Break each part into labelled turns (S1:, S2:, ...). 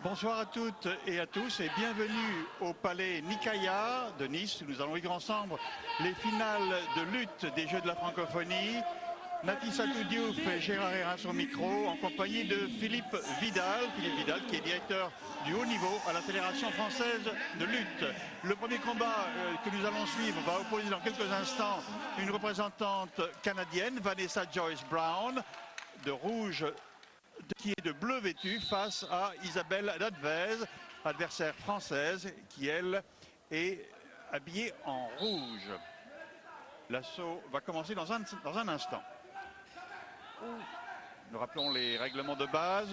S1: Bonsoir à toutes et à tous et bienvenue au palais Nicaïa de Nice. Nous allons vivre ensemble les finales de lutte des Jeux de la francophonie. Nafissatou Diouf et Gérard Herras au micro en compagnie de Philippe Vidal. Philippe Vidal qui est directeur du haut niveau à la Fédération française de lutte. Le premier combat que nous allons suivre va opposer dans quelques instants une représentante canadienne, Vanessa Joyce Brown, de rouge qui est de bleu vêtu face à Isabelle Ladvez, adversaire française qui elle est habillée en rouge. L'assaut va commencer dans un instant. Nous rappelons les règlements de base.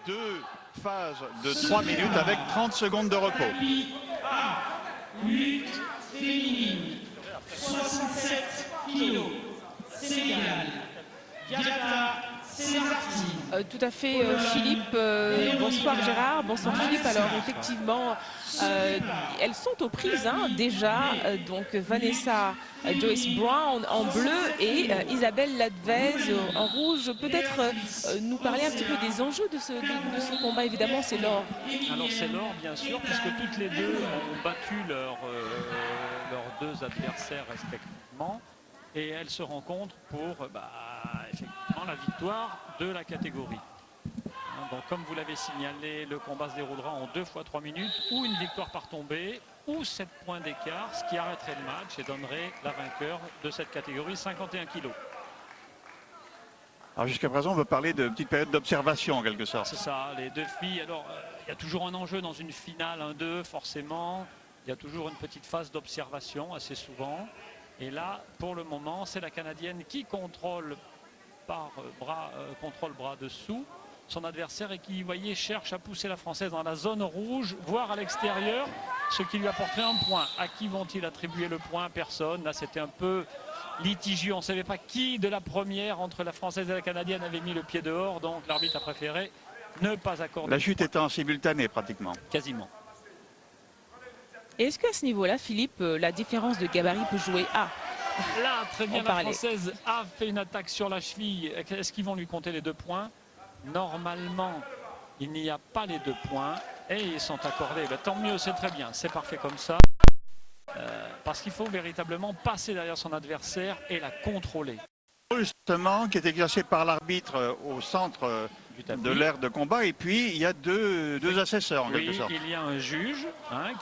S1: 2 phases de 3 minutes avec 30 secondes de repos.
S2: Lutte féminine, 67 kilos, Sénégal, Diata Césartine.
S3: Tout à fait, Philippe. Bonsoir Gérard, bonsoir Philippe. Alors effectivement, elles sont aux prises déjà. Donc Vanessa Joyce Brown en bleu et Isabelle Ladvez en rouge. Peut-être nous parler un petit peu des enjeux de ce combat. Évidemment, c'est l'or.
S4: Alors c'est l'or bien sûr, puisque toutes les deux ont battu leurs deux adversaires respectivement. Et elles se rencontrent pour effectivement la victoire de la catégorie. Donc comme vous l'avez signalé, le combat se déroulera en 2 fois 3 minutes, ou une victoire par tombée, ou 7 points d'écart, ce qui arrêterait le match et donnerait la vainqueur de cette catégorie, 51 kilos.
S1: Alors jusqu'à présent, on veut parler de petite période d'observation en quelque sorte.
S4: C'est ça, les deux filles. Alors il y a toujours un enjeu dans une finale 1-2, forcément. Il y a toujours une petite phase d'observation assez souvent. Et là, pour le moment, c'est la Canadienne qui contrôle bras dessous son adversaire et qui, vous voyez, cherche à pousser la Française dans la zone rouge, voire à l'extérieur, ce qui lui apporterait un point. À qui vont-ils attribuer le point? Personne. Là, c'était un peu litigieux. On ne savait pas qui de la première, entre la Française et la Canadienne, avait mis le pied dehors. Donc, l'arbitre a préféré ne pas accorder.
S1: La chute étant simultanée, pratiquement.
S4: Quasiment.
S3: Est-ce qu'à ce niveau-là, Philippe, la différence de gabarit peut jouer?
S4: Là, très bien, la Française a fait une attaque sur la cheville. Est-ce qu'ils vont lui compter les 2 points? Normalement, il n'y a pas les 2 points. Et ils sont accordés. Tant mieux, c'est très bien. C'est parfait comme ça. Parce qu'il faut véritablement passer derrière son adversaire et la contrôler.
S1: Justement, qui est exercé par l'arbitre au centre de l'aire de combat, et puis il y a deux assesseurs en quelque sorte.
S4: Il y a un juge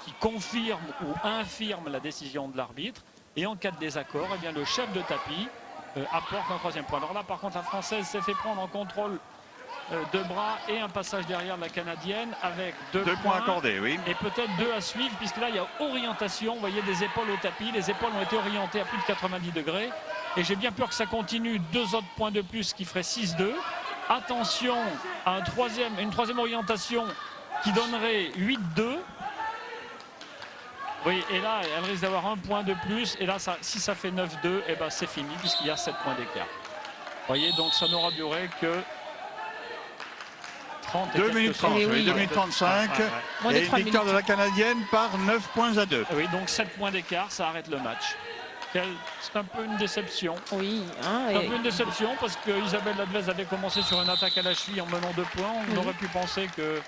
S4: qui confirme ou infirme la décision de l'arbitre, et en cas de désaccord, eh bien, le chef de tapis apporte un 3e point. Alors là, par contre, la Française s'est fait prendre en contrôle de bras et un passage derrière de la Canadienne avec 2
S1: points accordés, oui.
S4: Et peut-être 2 à suivre, puisque là, il y a orientation. Vous voyez des épaules au tapis. Les épaules ont été orientées à plus de 90 degrés. Et j'ai bien peur que ça continue. 2 autres points de plus qui ferait 6-2. Attention à une troisième orientation qui donnerait 8-2. Oui, et là, elle risque d'avoir 1 point de plus. Et là, si ça fait 9-2, eh ben, c'est fini, puisqu'il y a 7 points d'écart. Vous voyez, donc ça n'aura duré que
S1: 2 minutes 30, oui, 2 minutes 35. Et une victoire de la Canadienne par 9 points à 2.
S4: Oui, donc 7 points d'écart, ça arrête le match. C'est un peu une déception.
S3: Oui.
S4: C'est un peu une déception parce que Isabelle Ladvez avait commencé sur une attaque à la cheville en menant 2 points. On aurait pu penser que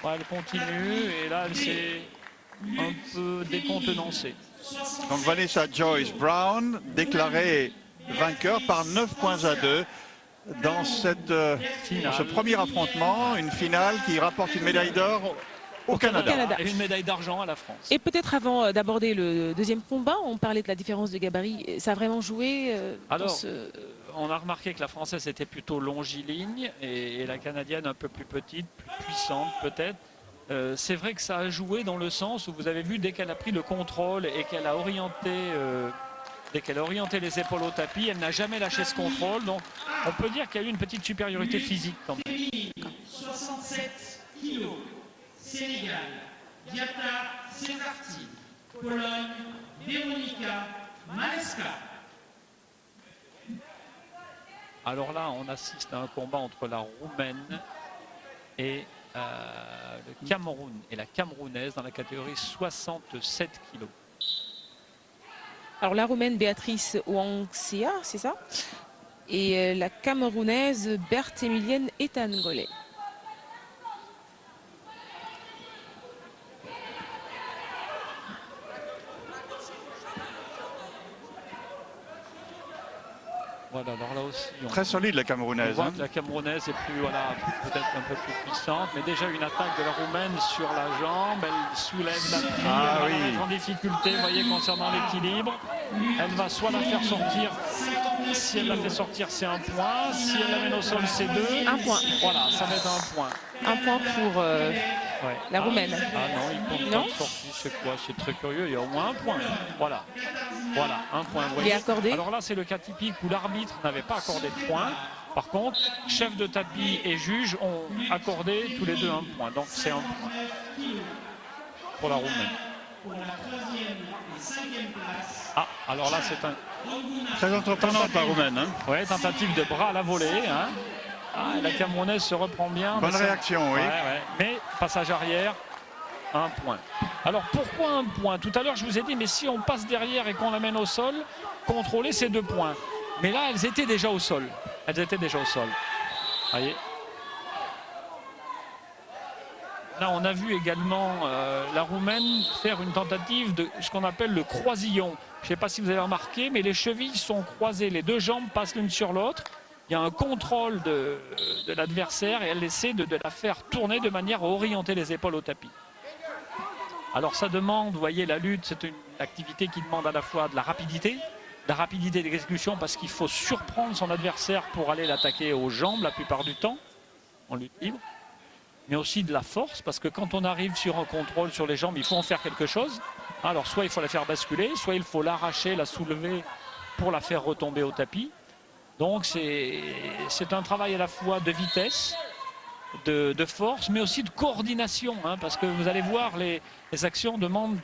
S4: elle continue et là elle s'est un peu décontenancée.
S1: Donc Vanessa Joyce Brown déclarée vainqueur par 9 points à 2 dans ce premier affrontement, une finale qui rapporte une médaille d'or au Canada.
S4: Et une médaille d'argent à la France.
S3: Et peut-être avant d'aborder le deuxième combat, on parlait de la différence de gabarit. Ça a vraiment joué
S4: Alors, on a remarqué que la Française était plutôt longiligne et la Canadienne un peu plus petite, plus puissante peut-être. C'est vrai que ça a joué dans le sens où vous avez vu, dès qu'elle a pris le contrôle et qu'elle a orienté... Dès qu'elle a orienté les épaules au tapis, elle n'a jamais lâché ce contrôle. Donc, on peut dire qu'il y a eu une petite supériorité physique quand même.
S2: 67 kilos, Sénégal, Diata Césartine, Pologne, Véronika Maleska.
S4: Alors là, on assiste à un combat entre la Roumaine et le Cameroun et la Camerounaise dans la catégorie 67 kilos.
S3: Alors la Roumaine Béatrice Ouangsia, c'est ça? Et la Camerounaise Berthe Emilienne Etangolé.
S4: Voilà, alors là aussi,
S1: Très solide la
S4: on
S1: Camerounaise.
S4: voit
S1: Hein.
S4: que la Camerounaise est plus, voilà, peut-être un peu plus puissante, mais déjà une attaque de la Roumaine sur la jambe, elle soulève la prise,
S1: Ah
S4: elle va
S1: oui.
S4: la mettre en difficulté, vous voyez, concernant l'équilibre. Elle va soit la faire sortir, si elle la fait sortir, c'est un point, si elle l'amène au sol, c'est 2.
S3: Un point.
S4: Voilà, ça va être un point.
S3: Un point pour
S4: Ouais.
S3: la Roumaine.
S4: Ah non, il compte
S3: Non.
S4: pas de sortie, c'est quoi? C'est très curieux, il y a au moins un point. Voilà, voilà, un point. Vous
S3: Il est
S4: voyez.
S3: accordé.
S4: Alors là, c'est le cas typique où l'arbitre n'avait pas accordé de point. Par contre, chef de tapis et juge ont accordé tous les deux un point. Donc c'est un point pour la Roumaine. Ah, alors là, c'est un...
S1: Très entreprenante la Roumaine. Hein.
S4: Ouais, tentative de bras à la volée. Hein. Ah, la Camerounaise se reprend bien.
S1: Bonne
S4: mais ça-
S1: réaction, oui.
S4: Ouais, ouais. Mais passage arrière, un point. Alors pourquoi un point? Tout à l'heure, je vous ai dit, mais si on passe derrière et qu'on l'amène au sol, contrôler, c'est 2 points. Mais là, elles étaient déjà au sol. Elles étaient déjà au sol. Voyez. Là, on a vu également la Roumaine faire une tentative de ce qu'on appelle le croisillon. Je ne sais pas si vous avez remarqué, mais les chevilles sont croisées. Les deux jambes passent l'une sur l'autre. Il y a un contrôle de l'adversaire et elle essaie de la faire tourner de manière à orienter les épaules au tapis. Alors ça demande, vous voyez, la lutte, c'est une activité qui demande à la fois de la rapidité d'exécution parce qu'il faut surprendre son adversaire pour aller l'attaquer aux jambes la plupart du temps, en lutte libre, mais aussi de la force parce que quand on arrive sur un contrôle sur les jambes, il faut en faire quelque chose. Alors soit il faut la faire basculer, soit il faut l'arracher, la soulever pour la faire retomber au tapis. Donc c'est un travail à la fois de vitesse, de force, mais aussi de coordination, hein, parce que vous allez voir, les actions demandent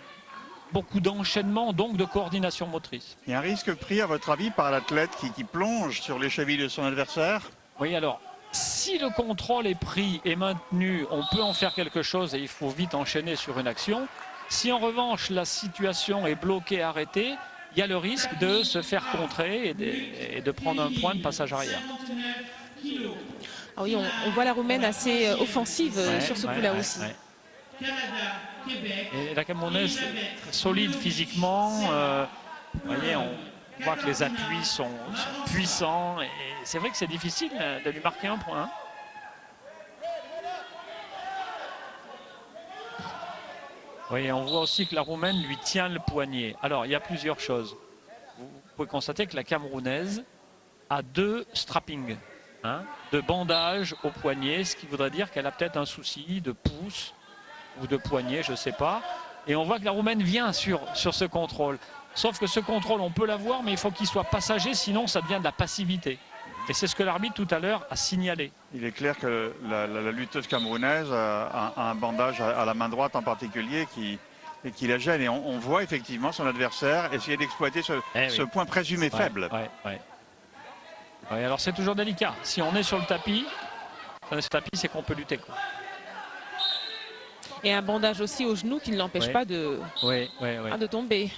S4: beaucoup d'enchaînement, donc de coordination motrice.
S1: Il y a un risque pris, à votre avis, par l'athlète qui plonge sur les chevilles de son adversaire?
S4: Oui, alors, si le contrôle est pris et maintenu, on peut en faire quelque chose et il faut vite enchaîner sur une action. Si en revanche, la situation est bloquée, arrêtée, il y a le risque de se faire contrer et de prendre un point de passage arrière.
S3: Ah oui, on voit la Roumaine assez offensive sur ce coup-là aussi.
S4: Ouais. Et la Camerounaise, solide physiquement, vous voyez, on voit que les appuis sont puissants et c'est vrai que c'est difficile de lui marquer un point. Oui, on voit aussi que la Roumaine lui tient le poignet. Alors, il y a plusieurs choses. Vous pouvez constater que la Camerounaise a 2 strappings, hein, de bandage au poignet, ce qui voudrait dire qu'elle a peut-être un souci de pouce ou de poignet, je ne sais pas. Et on voit que la Roumaine vient sur ce contrôle. Sauf que ce contrôle, on peut l'avoir, mais il faut qu'il soit passager, sinon ça devient de la passivité. Et c'est ce que l'arbitre tout à l'heure a signalé.
S1: Il est clair que la lutteuse camerounaise a un bandage à la main droite en particulier qui la gêne. Et on voit effectivement son adversaire essayer d'exploiter ce point présumé faible.
S4: Ouais, alors c'est toujours délicat. Si on est sur le tapis, c'est qu'on peut lutter, quoi.
S3: Et un bandage aussi au genou qui ne l'empêche pas de tomber.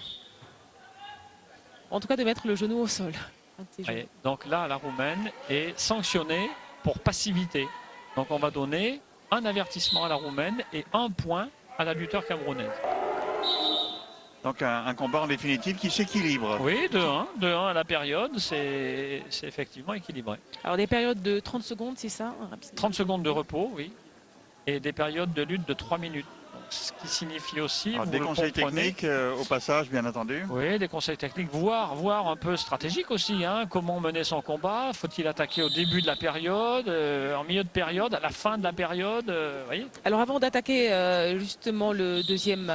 S3: En tout cas, de mettre le genou au sol.
S4: Donc là, la Roumaine est sanctionnée pour passivité. Donc on va donner un avertissement à la Roumaine et un point à la lutteur camerounaise.
S1: Donc un combat en définitive qui s'équilibre.
S4: Oui, 2-1 à la période, c'est effectivement équilibré.
S3: Alors des périodes de 30 secondes, c'est ça?
S4: 30 secondes de repos, oui. Et des périodes de lutte de 3 minutes. Donc, ce qui signifie aussi...
S1: Alors, des conseils techniques au passage, bien entendu.
S4: Oui, des conseils techniques, voire un peu stratégiques aussi. Hein. Comment mener son combat? Faut-il attaquer au début de la période, en milieu de période, à la fin de la période voyez.
S3: Alors avant d'attaquer justement le deuxième...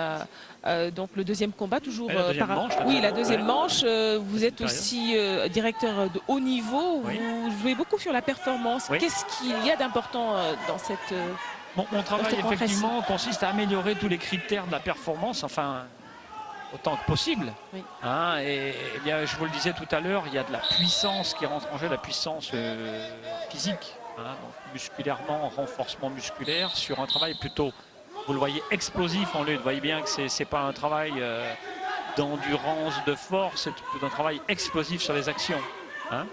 S3: donc le deuxième combat, toujours
S4: la deuxième
S3: manche. Vous êtes aussi directeur de haut niveau.
S4: Oui.
S3: Vous jouez beaucoup sur la performance.
S4: Oui.
S3: Qu'est-ce qu'il y a d'important dans cette...
S4: Mon travail, effectivement, consiste à améliorer tous les critères de la performance, enfin, autant que possible.
S3: Oui.
S4: Hein, et bien, je vous le disais tout à l'heure, il y a de la puissance qui rentre en jeu, la puissance physique, hein, donc musculairement, renforcement musculaire, sur un travail plutôt, vous le voyez, explosif en lutte. Vous voyez bien que ce n'est pas un travail d'endurance, de force, c'est plutôt un travail explosif sur les actions. Hein.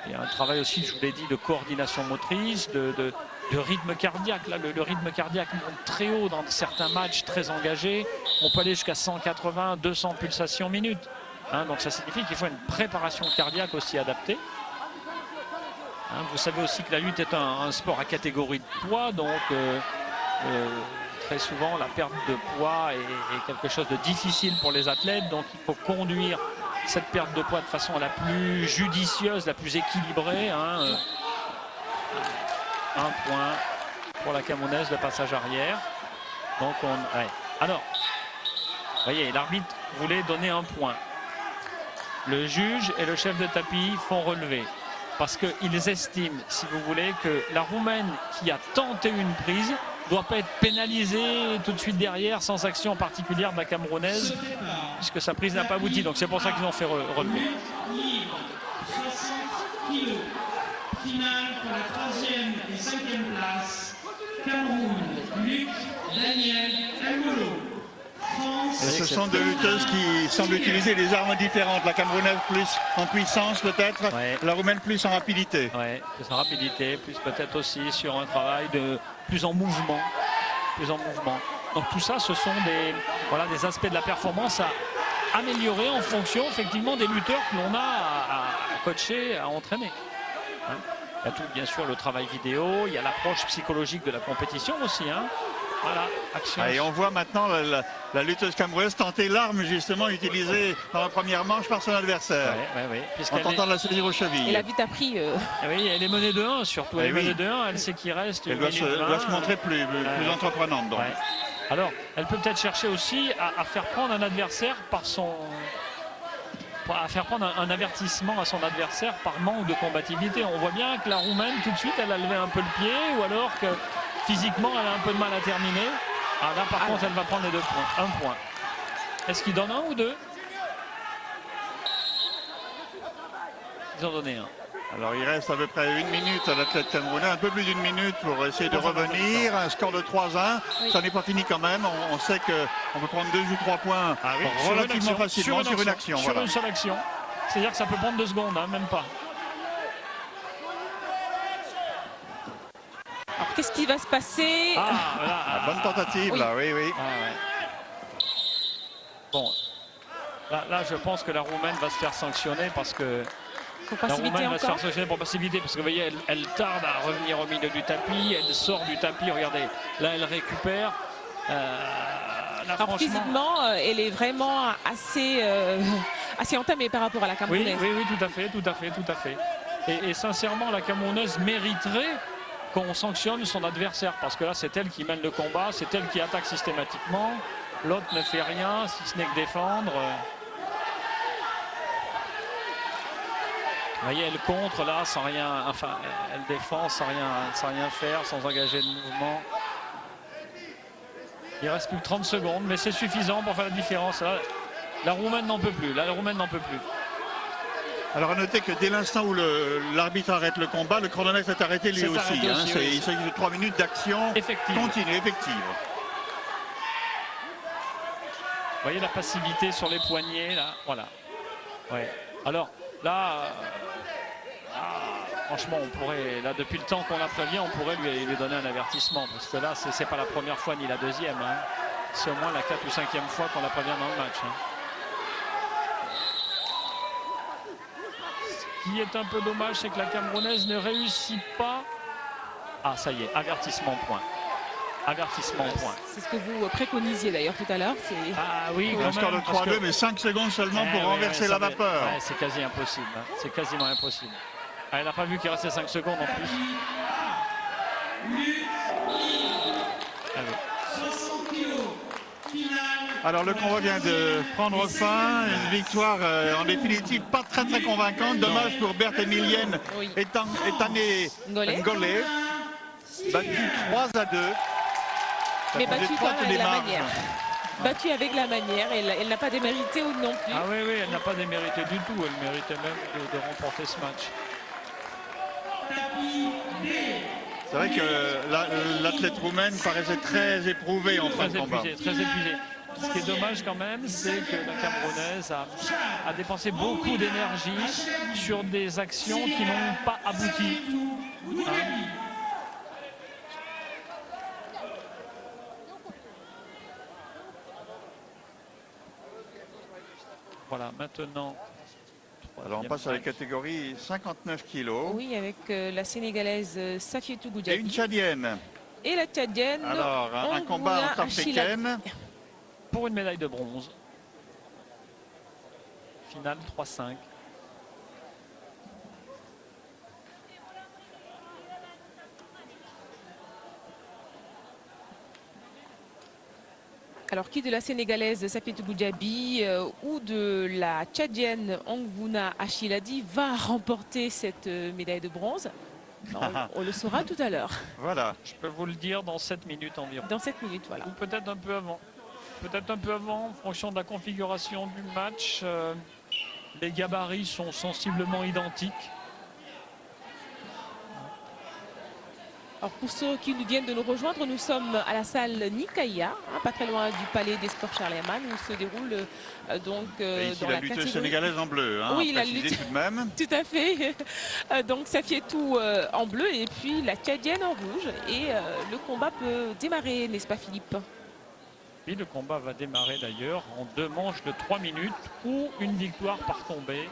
S4: Il y a un travail aussi, je vous l'ai dit, de coordination motrice, de rythme cardiaque. Là, le rythme cardiaque monte très haut dans certains matchs très engagés. On peut aller jusqu'à 180, 200 pulsations minutes. Hein, donc ça signifie qu'il faut une préparation cardiaque aussi adaptée. Hein, vous savez aussi que la lutte est un sport à catégorie de poids, donc très souvent la perte de poids est quelque chose de difficile pour les athlètes, donc il faut conduire cette perte de poids de façon la plus judicieuse, la plus équilibrée. Hein. Un point pour la Camerounaise, le passage arrière. Donc ouais. Alors, vous voyez, l'arbitre voulait donner un point. Le juge et le chef de tapis font relever. Parce qu'ils estiment, si vous voulez, que la Roumaine qui a tenté une prise ne doit pas être pénalisée tout de suite derrière, sans action particulière de la Camerounaise, puisque sa prise n'a pas abouti. Donc c'est pour ça qu'ils ont fait relever.
S2: 60 kilos. Finale pour la 3e et 5e place. Cameroun, Luc, Daniel, Angolo. France.
S1: Et ce sont deux lutteuses qui semblent utiliser des armes différentes. La Camerounaise plus en puissance peut-être,
S4: Ouais.
S1: la Roumaine plus en rapidité.
S4: Ouais, plus en rapidité, plus peut-être aussi sur un travail de plus en mouvement. Plus en mouvement. Donc tout ça, ce sont des aspects de la performance à améliorer en fonction effectivement des lutteurs que l'on a à coacher, à entraîner. Hein. Il y a tout, bien sûr, le travail vidéo, il y a l'approche psychologique de la compétition aussi. Hein. Voilà, action.
S1: Et on voit maintenant la lutteuse camerounaise tenter l'arme justement utilisée dans la première manche par son adversaire.
S4: Oui.
S1: En tentant de la saisir aux chevilles.
S3: Elle a vite appris.
S4: Oui, elle est menée de 1 surtout. Elle est
S1: oui.
S4: menée de 1, elle sait qu'il reste.
S1: Elle doit se montrer plus entreprenante. Donc.
S4: Ouais. Alors, elle peut peut-être chercher aussi à faire prendre un adversaire à faire prendre un avertissement à son adversaire par manque de combativité. On voit bien que la Roumaine, tout de suite, elle a levé un peu le pied, ou alors que physiquement, elle a un peu de mal à terminer. Ah, là, par contre, elle va prendre les 2 points. 1 point. Est-ce qu'ils donnent 1 ou 2? Ils ont donné 1.
S1: Alors il reste à peu près 1 minute à l'athlète camerounais, un peu plus d'1 minute pour essayer de revenir. Un score de 3-1,
S3: oui.
S1: Ça n'est pas fini quand même. On sait qu'on peut prendre 2 ou 3 points relativement facilement sur une action.
S4: Sur
S1: Voilà.
S4: une seule action. C'est-à-dire que ça peut prendre 2 secondes, hein, même pas.
S3: Alors qu'est-ce qui va se passer?
S1: Ah, bonne tentative
S3: oui.
S1: là, oui.
S4: Ah, ouais. Bon, là, je pense que la Roumaine va se faire sanctionner parce que
S3: Pour
S4: la
S3: passivité
S4: Roumaine va se faire
S3: encore.
S4: sanctionner pour passivité parce que vous voyez, elle tarde à revenir au milieu du tapis, elle sort du tapis, regardez, là elle récupère. Là,
S3: Alors
S4: franchement,
S3: physiquement, elle est vraiment assez entamée par rapport à la
S4: oui,
S3: Camerounaise.
S4: oui, tout à fait. Et sincèrement, la Camerounaise mériterait qu'on sanctionne son adversaire parce que là, c'est elle qui mène le combat, c'est elle qui attaque systématiquement. L'autre ne fait rien, si ce n'est que défendre. Vous voyez, elle contre là sans rien, enfin, elle défend sans rien faire, sans engager de mouvement. Il reste plus que 30 secondes, mais c'est suffisant pour faire la différence. Là, la Roumaine n'en peut plus.
S1: Alors à noter que dès l'instant où l'arbitre arrête le combat, le chronomètre est arrêté lui
S4: C'est
S1: aussi.
S4: arrêté aussi, oui.
S1: Il s'agit de 3 minutes d'action
S4: Effective.
S1: continue, effective.
S4: Vous voyez la passivité sur les poignets, là, voilà. Ouais. Alors, là, franchement, on pourrait, là, depuis le temps qu'on la prévient, on pourrait lui donner un avertissement. Parce que là, c'est pas la première fois ni la deuxième. Hein. C'est au moins la 4e ou 5e fois qu'on la prévient dans le match. Hein. Ce qui est un peu dommage, c'est que la Camerounaise ne réussit pas. Ah, ça y est, avertissement point. Avertissement point.
S3: C'est ce que vous préconisiez d'ailleurs tout à l'heure.
S4: Ah oui,
S1: Un
S4: quand
S1: score de
S4: même, parce
S1: 3-2,
S4: que-
S1: mais 5 secondes seulement pour
S4: ouais,
S1: renverser la
S4: ça va-
S1: vapeur.
S4: ouais, c'est quasi impossible. Hein. C'est quasiment impossible. Ah, elle n'a pas vu qu'il restait 5 secondes en plus. Allez.
S2: 60 kilos. Finale.
S1: Alors le combat vient de prendre fin, une victoire en définitive pas très convaincante. Dommage pour Berthe Emilienne
S3: Oui.
S1: Etané Ngolé, battue 3-2.
S3: Mais battue quand même avec la
S1: marges.
S3: manière. Battue avec la manière. Elle n'a pas démérité ou non plus.
S4: Ah oui, elle n'a pas démérité du tout. Elle méritait même de remporter ce match.
S1: C'est vrai que l'athlète roumaine paraissait très éprouvée en fin de combat.
S4: Très épuisée. Ce qui est dommage quand même, c'est que la Camerounaise a dépensé beaucoup d'énergie sur des actions qui n'ont pas abouti. Hein. Voilà, maintenant,
S1: Alors on passe à la catégorie 59 kilos.
S3: Oui, avec la Sénégalaise Safietou
S1: Et
S3: Goudiaby
S1: une Tchadienne.
S3: et la Tchadienne.
S1: Alors un combat
S3: Ongouna
S1: entre africaines.
S4: Pour une médaille de bronze. Finale 3-5.
S3: Alors, qui de la Sénégalaise Safietou Goudiaby ou de la Tchadienne Ongouna Achiladi va remporter cette médaille de bronze? On le saura tout à l'heure.
S1: Voilà.
S4: Je peux vous le dire dans 7 minutes environ.
S3: Dans 7 minutes, voilà.
S4: Ou peut-être un peu avant. Peut-être un peu avant, en fonction de la configuration du match. Les gabarits sont sensiblement identiques.
S3: Alors pour ceux qui nous viennent de nous rejoindre, nous sommes à la salle Nikaya, pas très loin du Palais des Sports Charlemagne, où se déroule
S1: Et ici
S3: dans
S1: la
S3: la
S1: lutteuse
S3: catégorie...
S1: sénégalaise en bleu.
S3: Oui, la
S1: précisé
S3: lutte-
S1: tout de même.
S3: Tout à fait. Donc Safietou en bleu et puis la Tchadienne en rouge. Et le combat peut démarrer, n'est-ce pas Philippe?
S4: Puis le combat va démarrer d'ailleurs en 2 manches de 3 minutes ou une victoire par tombée,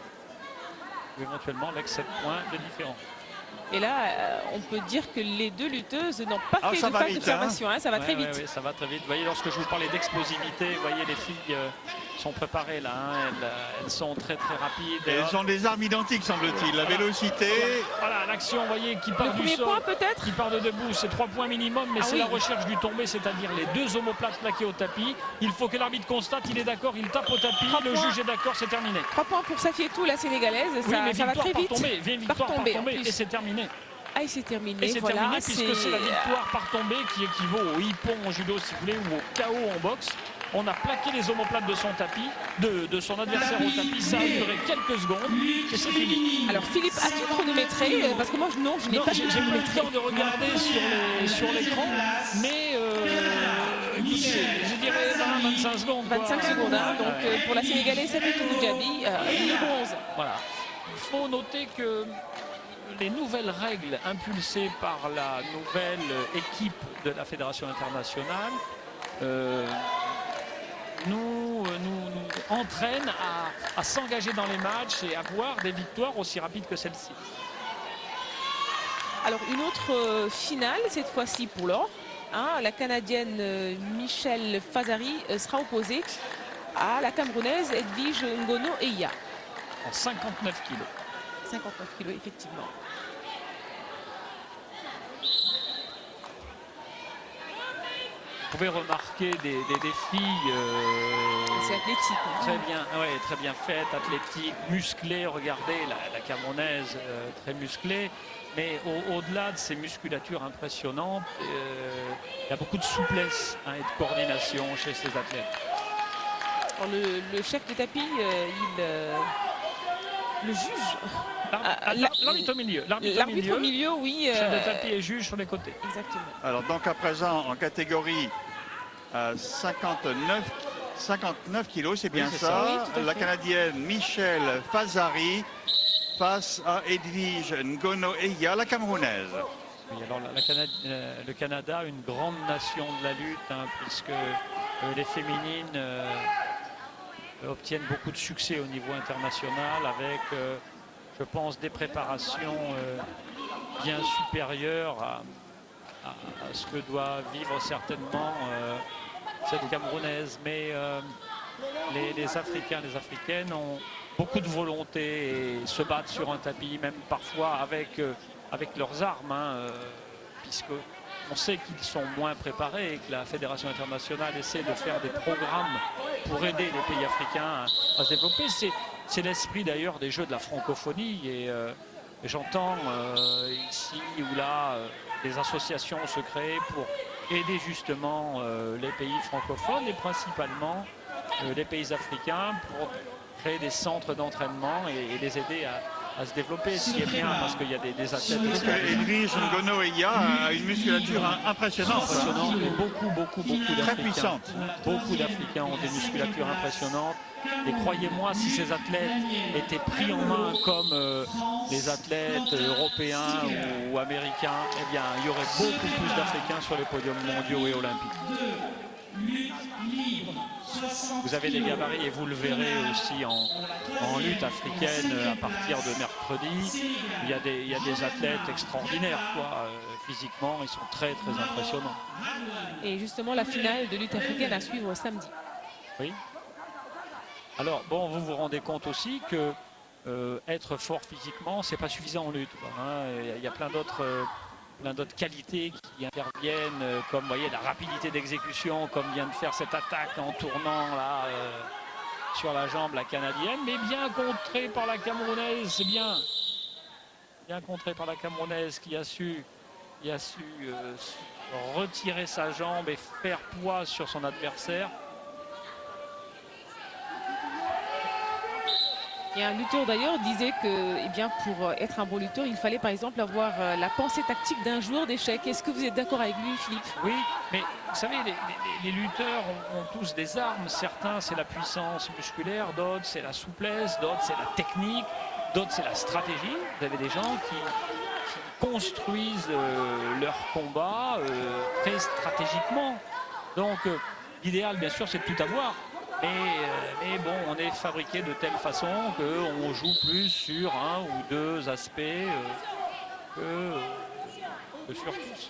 S4: ou éventuellement avec 7 points de différence.
S3: Et là, on peut dire que les deux lutteuses n'ont pas fait
S1: ça
S3: de
S1: va
S3: phase
S1: vite,
S3: d'observation. Ça va
S4: Ouais,
S3: très
S4: ouais,
S3: vite.
S4: ouais, ça va très vite. Vous voyez, lorsque je vous parlais d'explosivité, vous voyez, les filles sont préparées là. Elles sont très très rapides.
S1: Et elles ont des armes identiques, semble-t-il. La vélocité.
S4: Voilà, l'action, vous voyez, qui part
S3: Le
S4: du
S3: premier
S4: sol,
S3: point peut-être?
S4: qui part de debout, c'est 3 points minimum, mais
S3: Ah
S4: c'est
S3: oui.
S4: la recherche du tombé, c'est-à-dire les 2 omoplates plaquées au tapis. Il faut que l'arbitre constate, il est d'accord, il tape au tapis,
S3: 3
S4: le
S3: points.
S4: juge est d'accord, c'est terminé.
S3: 3 points pour Safietou, la Sénégalaise.
S4: Oui, mais
S3: Ça va
S4: victoire
S3: très
S4: par
S3: vite.
S4: tombée, vient une
S3: Par
S4: victoire par
S3: tombée, en
S4: tombée,
S3: plus.
S4: et c'est terminé.
S3: Ah, et c'est terminé.
S4: Et c'est
S3: Voilà,
S4: terminé puisque c'est la victoire par tombée qui équivaut au hippon en judo, si vous voulez, ou au KO en boxe. On a plaqué les omoplates de son tapis, de son adversaire au tapis. Ça a duré quelques secondes et c'est fini.
S3: Alors Philippe, as-tu chronométré? Parce que moi, je n'ai
S4: Non,
S3: pas
S4: j'ai pas eu le
S3: chronométré.
S4: temps de regarder sur l'écran, mais écoutez, je dirais 20-25 secondes. quoi.
S3: 25 secondes. Donc pour la Sénégalaise Safietou Goudiaby, le bronze.
S4: Voilà. Il faut noter que les nouvelles règles impulsées par la nouvelle équipe de la Fédération internationale nous entraînent à s'engager dans les matchs et à voir des victoires aussi rapides que celle-ci.
S3: Alors une autre finale, cette fois-ci pour l'or. La Canadienne Michelle Fazari sera opposée à la Camerounaise Edwige Ngono Eya.
S4: En 59 kilos.
S3: 59 kilos, effectivement.
S4: Vous pouvez remarquer des filles
S3: C'est athlétique.
S4: très bien faites, athlétiques, musclées. Regardez la Camerounaise très musclée. Mais au-delà de ces musculatures impressionnantes, il y a beaucoup de souplesse et de coordination chez ces athlètes.
S3: Alors, le chef de tapis, le juge.
S4: L'arbitre au milieu.
S3: L'arbitre au milieu, oui.
S4: Chef de tapis et juge sur les côtés.
S3: Exactement.
S1: Alors donc à présent en catégorie 59 kilos, c'est bien
S4: Oui, c'est
S1: ça.
S3: ça. Oui, tout à
S1: La
S3: fait.
S1: Canadienne Michelle Fazari face à Edwige Ngono Eya, la Camerounaise.
S4: Oui, alors le Canada, une grande nation de la lutte, puisque les féminines obtiennent beaucoup de succès au niveau international avec, je pense, des préparations bien supérieures à ce que doit vivre certainement cette Camerounaise. Mais les Africains, les Africaines ont beaucoup de volonté et se battent sur un tapis, même parfois avec leurs armes, puisque on sait qu'ils sont moins préparés et que la Fédération internationale essaie de faire des programmes pour aider les pays africains à se développer. C'est l'esprit d'ailleurs des Jeux de la francophonie et j'entends ici ou là des associations se créer pour aider justement les pays francophones et principalement les pays africains pour créer des centres d'entraînement et les aider à se développer, ce qui est bien parce qu'il y a des athlètes
S1: Donc Edwige Ngono Eya a une musculature impressionnante.
S4: impressionnantes et beaucoup
S1: Très
S4: d'Africains.
S1: puissante.
S4: Beaucoup d'Africains ont des musculatures impressionnonnes. Et croyez-moi, si ces athlètes étaient pris en main comme les athlètes européens ou américains, eh bien, il y aurait beaucoup plus d'Africains sur les podiums mondiaux et olympiques.
S2: lutte libre, 60
S4: Vous avez des
S2: kilos.
S4: gabarits et vous le verrez aussi en lutte africaine à partir de mercredi. Il y a des athlètes extraordinaires, quoi. Physiquement, ils sont très impressionnants.
S3: Et justement, la finale de lutte africaine à suivre samedi.
S4: Oui. Alors, bon, vous vous rendez compte aussi que être fort physiquement, c'est pas suffisant en lutte, quoi, hein. Il y a plein d'autres qualités qui interviennent, comme vous voyez, la rapidité d'exécution, comme vient de faire cette attaque en tournant là sur la jambe la canadienne, mais bien contrée par la camerounaise, c'est bien contrée par la camerounaise qui a su retirer sa jambe et faire poids sur son adversaire.
S3: Et un lutteur d'ailleurs disait que eh bien, pour être un bon lutteur, il fallait par exemple avoir la pensée tactique d'un joueur d'échecs. Est-ce que vous êtes d'accord avec lui, Philippe?
S4: Oui, mais vous savez, les lutteurs ont tous des armes. Certains, c'est la puissance musculaire, d'autres, c'est la souplesse, d'autres, c'est la technique, d'autres, c'est la stratégie. Vous avez des gens qui construisent leur combat très stratégiquement. Donc, l'idéal, bien sûr, c'est de tout avoir. Mais bon, on est fabriqué de telle façon qu'on joue plus sur un ou deux aspects que sur tous.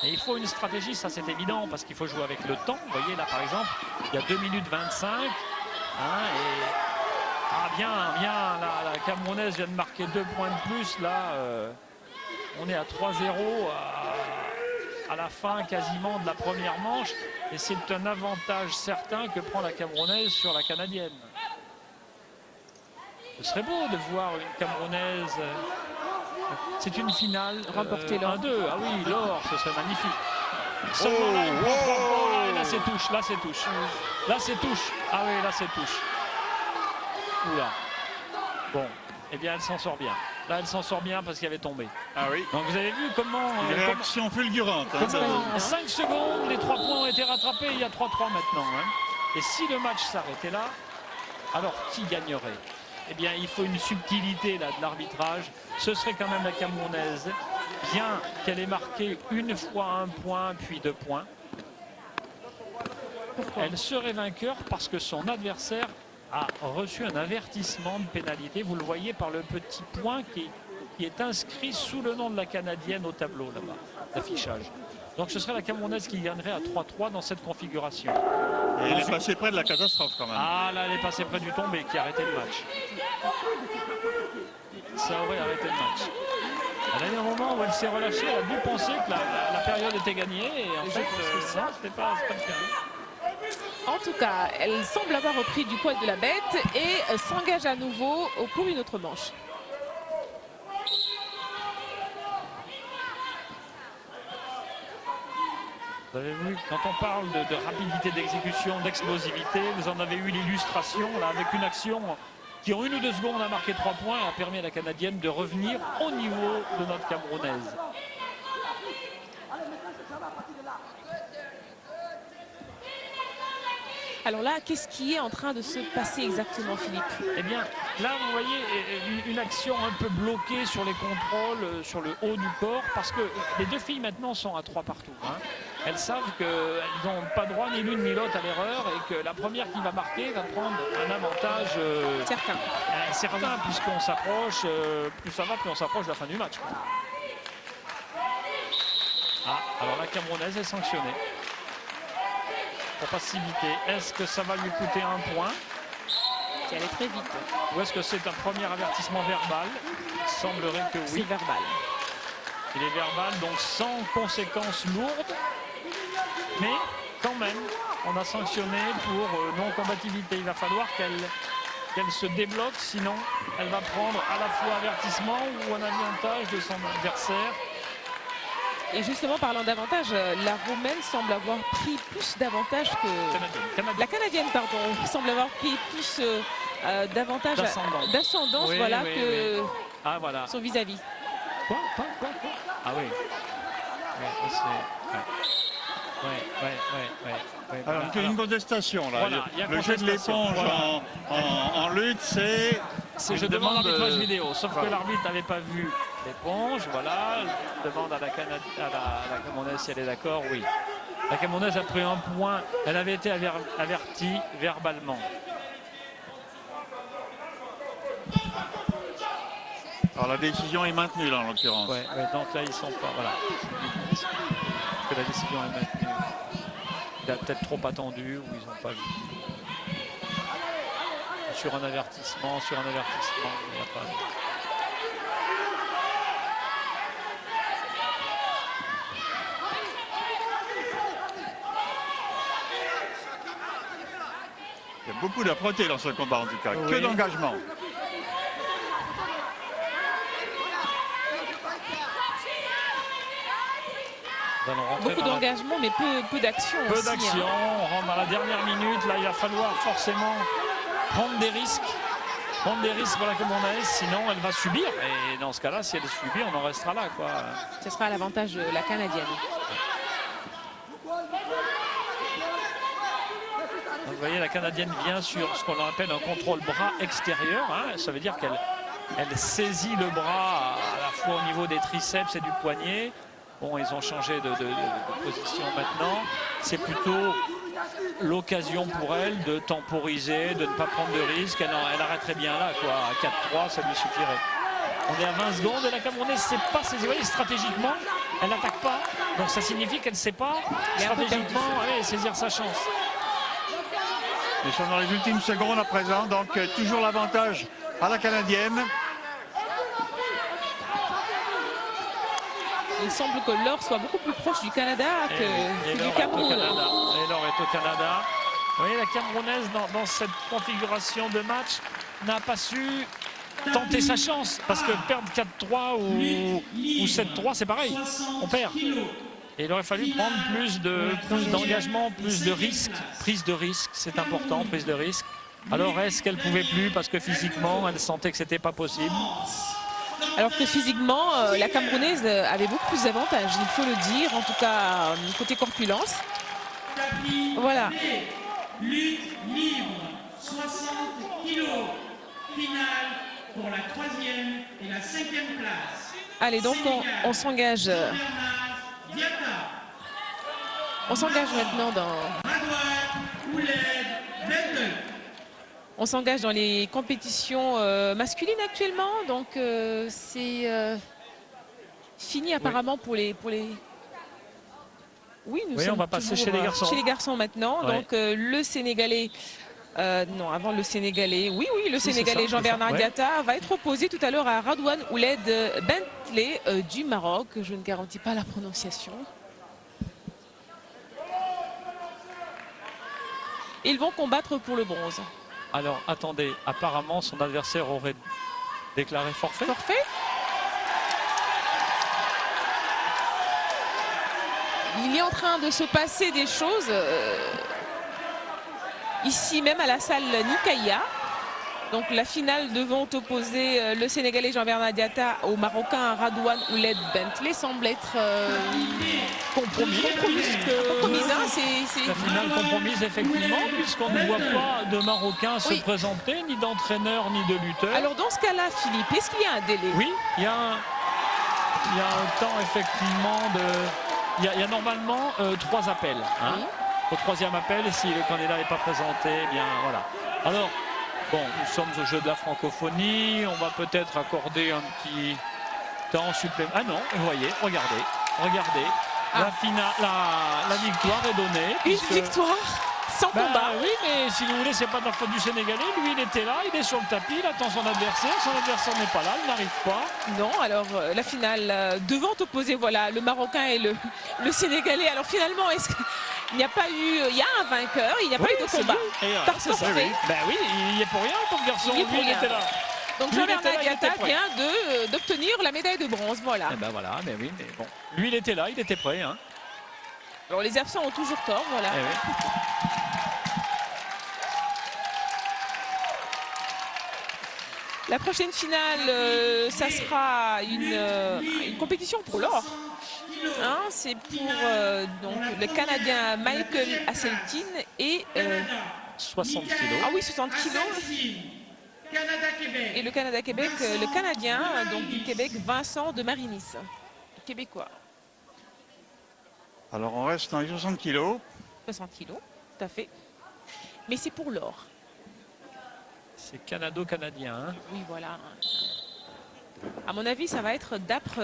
S4: Et il faut une stratégie, ça c'est évident, parce qu'il faut jouer avec le temps. Vous voyez là par exemple, il y a 2 minutes 25. Bien, la Camerounaise vient de marquer 2 points de plus. Là, on est à 3-0 à la fin quasiment de la première manche. Et c'est un avantage certain que prend la Camerounaise sur la Canadienne. Ce serait beau de voir une Camerounaise. C'est une finale.
S3: Remporter l'or.
S4: 1-2. Ah oui, l'or, ce serait magnifique. Seulement là, il prend 3 points. Là, c'est touche. Là, c'est touche. Là, c'est touche. Ah oui, là, c'est touche. Oula. Bon, eh bien, elle s'en sort bien. Là, elle s'en sort bien parce qu'elle avait tombé.
S1: Ah oui,
S4: Donc, vous avez vu comment.
S1: une réaction fulgurante. Hein,
S4: En 5 secondes, les 3 points ont été rattrapés. Il y a 3-3 maintenant. Hein. Et si le match s'arrêtait là, alors qui gagnerait? Eh bien, il faut une subtilité là, de l'arbitrage. Ce serait quand même la Camerounaise. Bien qu'elle ait marqué une fois 1 point, puis 2 points.
S3: Pourquoi?
S4: Elle serait vainqueur parce que son adversaire a reçu un avertissement de pénalité. Vous le voyez par le petit point qui est inscrit sous le nom de la Canadienne au tableau là-bas, d'affichage. Donc ce serait la Camerounaise qui gagnerait à 3-3 dans cette configuration.
S1: Et elle est passée près de la catastrophe quand même.
S4: Ah là, elle est passée près du tombé qui a arrêté le match. Ça aurait arrêté le match. Elle a eu un moment où elle s'est relâchée, elle a dû penser que la période était gagnée et en fait, non, c'était pas le cas.
S3: En tout cas, elle semble avoir repris du poids de la bête et s'engage à nouveau pour une autre manche.
S4: Vous avez vu, quand on parle de rapidité d'exécution, d'explosivité, vous en avez eu l'illustration là avec une action qui en 1 ou 2 secondes a marqué 3 points et a permis à la Canadienne de revenir au niveau de notre Camerounaise.
S3: Alors là, qu'est-ce qui est en train de se passer exactement, Philippe?
S4: Eh bien, là, vous voyez une action un peu bloquée sur les contrôles, sur le haut du corps, parce que les 2 filles maintenant sont à 3 partout. Hein. Elles savent qu'elles n'ont pas droit ni l'une ni l'autre à l'erreur et que la première qui va marquer va prendre un avantage certain, puisqu'on s'approche, plus ça va, plus on s'approche de la fin du match. Ah, alors la Camerounaise est sanctionnée. Pour passivité, est-ce que ça va lui coûter 1 point?
S3: Qui allait très vite.
S4: Ou est-ce que c'est un premier avertissement verbal? Il semblerait que
S3: C'est
S4: oui.
S3: verbal.
S4: Il est verbal, donc sans conséquences lourdes. Mais quand même, on a sanctionné pour non-combativité. Il va falloir qu'elle se débloque, sinon elle va prendre à la fois avertissement ou un avantage de son adversaire.
S3: Et justement, parlant d'avantage, la Roumaine semble avoir pris plus d'avantages que... La Canadienne, pardon, semble avoir pris plus d'avantages d'ascendance
S4: Oui,
S3: voilà,
S4: oui,
S3: que
S4: oui. Ah, voilà.
S3: son vis-à-vis.
S4: Quoi Ah oui. Ouais,
S1: Alors, il y a une contestation là.
S4: Voilà, il y a
S1: le jeu de l'éponge
S4: contestation.
S1: en lutte, c'est...
S4: Je demande l'arbitrage vidéo, sauf que l'arbitre n'avait pas vu l'éponge. Voilà, je demande à la Camerounaise si elle est d'accord, oui. La Camerounaise a pris un point. Elle avait été avertie verbalement.
S1: Alors la décision est maintenue là en l'occurrence.
S4: Ouais, donc là ils sont pas. Voilà. Que la décision est maintenue. Il a peut-être trop attendu ou ils n'ont pas vu. Sur un avertissement, il n'y a pas.
S1: Il y a beaucoup d'âpreté dans ce combat en tout cas.
S4: Oui.
S1: Que d'engagement.
S3: Beaucoup d'engagement, mais peu d'action
S4: Peu
S3: aussi.
S4: d'action, on rentre dans la dernière minute. Là, il va falloir forcément prendre des risques. Prendre des risques pour la Camerounaise, sinon elle va subir. Et dans ce cas-là, si elle subit, on en restera là, quoi.
S3: Ce sera à l'avantage de la Canadienne.
S4: Donc, vous voyez, la Canadienne vient sur ce qu'on appelle un contrôle bras extérieur. Hein. Ça veut dire qu'elle saisit le bras à la fois au niveau des triceps et du poignet. Bon, ils ont changé de position maintenant. C'est plutôt l'occasion pour elle de temporiser, de ne pas prendre de risques. Elle arrêterait bien là, quoi. À 4-3, ça lui suffirait. On est à 20 secondes et la Camerounaise ne sait pas saisir. Vous voyez, stratégiquement, elle n'attaque pas. Donc ça signifie qu'elle ne sait pas stratégiquement saisir sa chance.
S1: Ils sont dans les ultimes secondes à présent, donc toujours l'avantage à la Canadienne.
S3: Il semble que l'or soit beaucoup plus proche du Canada que du Cameroun.
S4: Et l'or est au Canada. Vous voyez, la Camerounaise, dans cette configuration de match, n'a pas su tenter sa chance. Parce que perdre 4-3 ou 7-3, c'est pareil. On perd. Et il aurait fallu prendre plus d'engagement, plus de risques. Prise de risque, c'est important, prise de risque. Alors, est-ce qu'elle ne pouvait plus parce que physiquement, elle sentait que ce n'était pas possible?
S3: Alors que physiquement, la Camerounaise avait beaucoup plus d'avantages, il faut le dire, en tout cas côté corpulence. Voilà.
S2: Lutte libre, 60 kilos. Finale pour la 3e et la 5e place.
S3: Allez, donc on s'engage. On s'engage maintenant dans... On s'engage dans les compétitions masculines actuellement, donc c'est fini apparemment pour les... Oui, nous sommes
S4: on va passer chez les garçons.
S3: Chez les garçons maintenant,
S4: Ouais.
S3: donc le Sénégalais... non, avant le Sénégalais, oui, le Sénégalais Jean-Bernard Diatta va être opposé tout à l'heure à Radouane Ouled Bentley du Maroc. Je ne garantis pas la prononciation. Ils vont combattre pour le bronze.
S4: Alors, attendez, apparemment, son adversaire aurait déclaré forfait.
S3: Forfait? Il est en train de se passer des choses ici même à la salle Nikaya. Donc la finale devant opposer le Sénégalais Jean-Bernard Diatta au Marocain Radouane Ouled Bentley semble être compromise.
S4: La finale compromise, effectivement, puisqu'on ne voit pas de Marocains se présenter, ni d'entraîneurs, ni de lutteurs.
S3: Alors dans ce cas-là, Philippe, est-ce qu'il y a un délai?
S4: Oui, il y a un temps, effectivement, il y a normalement 3 appels. Hein.
S3: Oui.
S4: Au 3e appel, si le candidat n'est pas présenté, eh bien voilà. Alors, bon, nous sommes au jeu de la francophonie, on va peut-être accorder un petit temps supplémentaire. Ah non, vous voyez, regardez. La victoire est donnée.
S3: Une victoire sans combat.
S4: Oui, mais si vous voulez, c'est pas de la faute du Sénégalais. Lui, il était là, il est sur le tapis, il attend son adversaire n'est pas là, il n'arrive pas.
S3: Non, alors la finale devant opposer, voilà, le Marocain et le Sénégalais. Alors finalement, est-ce qu'il n'y a pas eu, il y a un vainqueur, il n'y a pas eu de combat par forfait.
S4: Oui, il y est pour rien, pauvre garçon.
S3: Il était là. Donc Jean-Bernard Diatta vient d'obtenir la médaille de bronze, voilà.
S4: Et ben voilà, mais oui, mais bon. Lui, il était là, il était prêt. Hein.
S3: Alors les absents ont toujours tort, voilà. La prochaine finale, ça sera une compétition pour l'or. Hein, c'est pour donc, le Canadien Michael Hasseltine et
S4: 60 kilos.
S3: Ah oui, 60 kilos. Et le Canada-Québec, le Canadien donc, du Québec, Vincent de Marinis, québécois.
S1: Alors on reste dans les 60 kilos.
S3: 60 kilos, tout à fait. Mais c'est pour l'or.
S4: C'est canado-canadien. Hein.
S3: Oui, voilà. À mon avis, ça va être d'âpre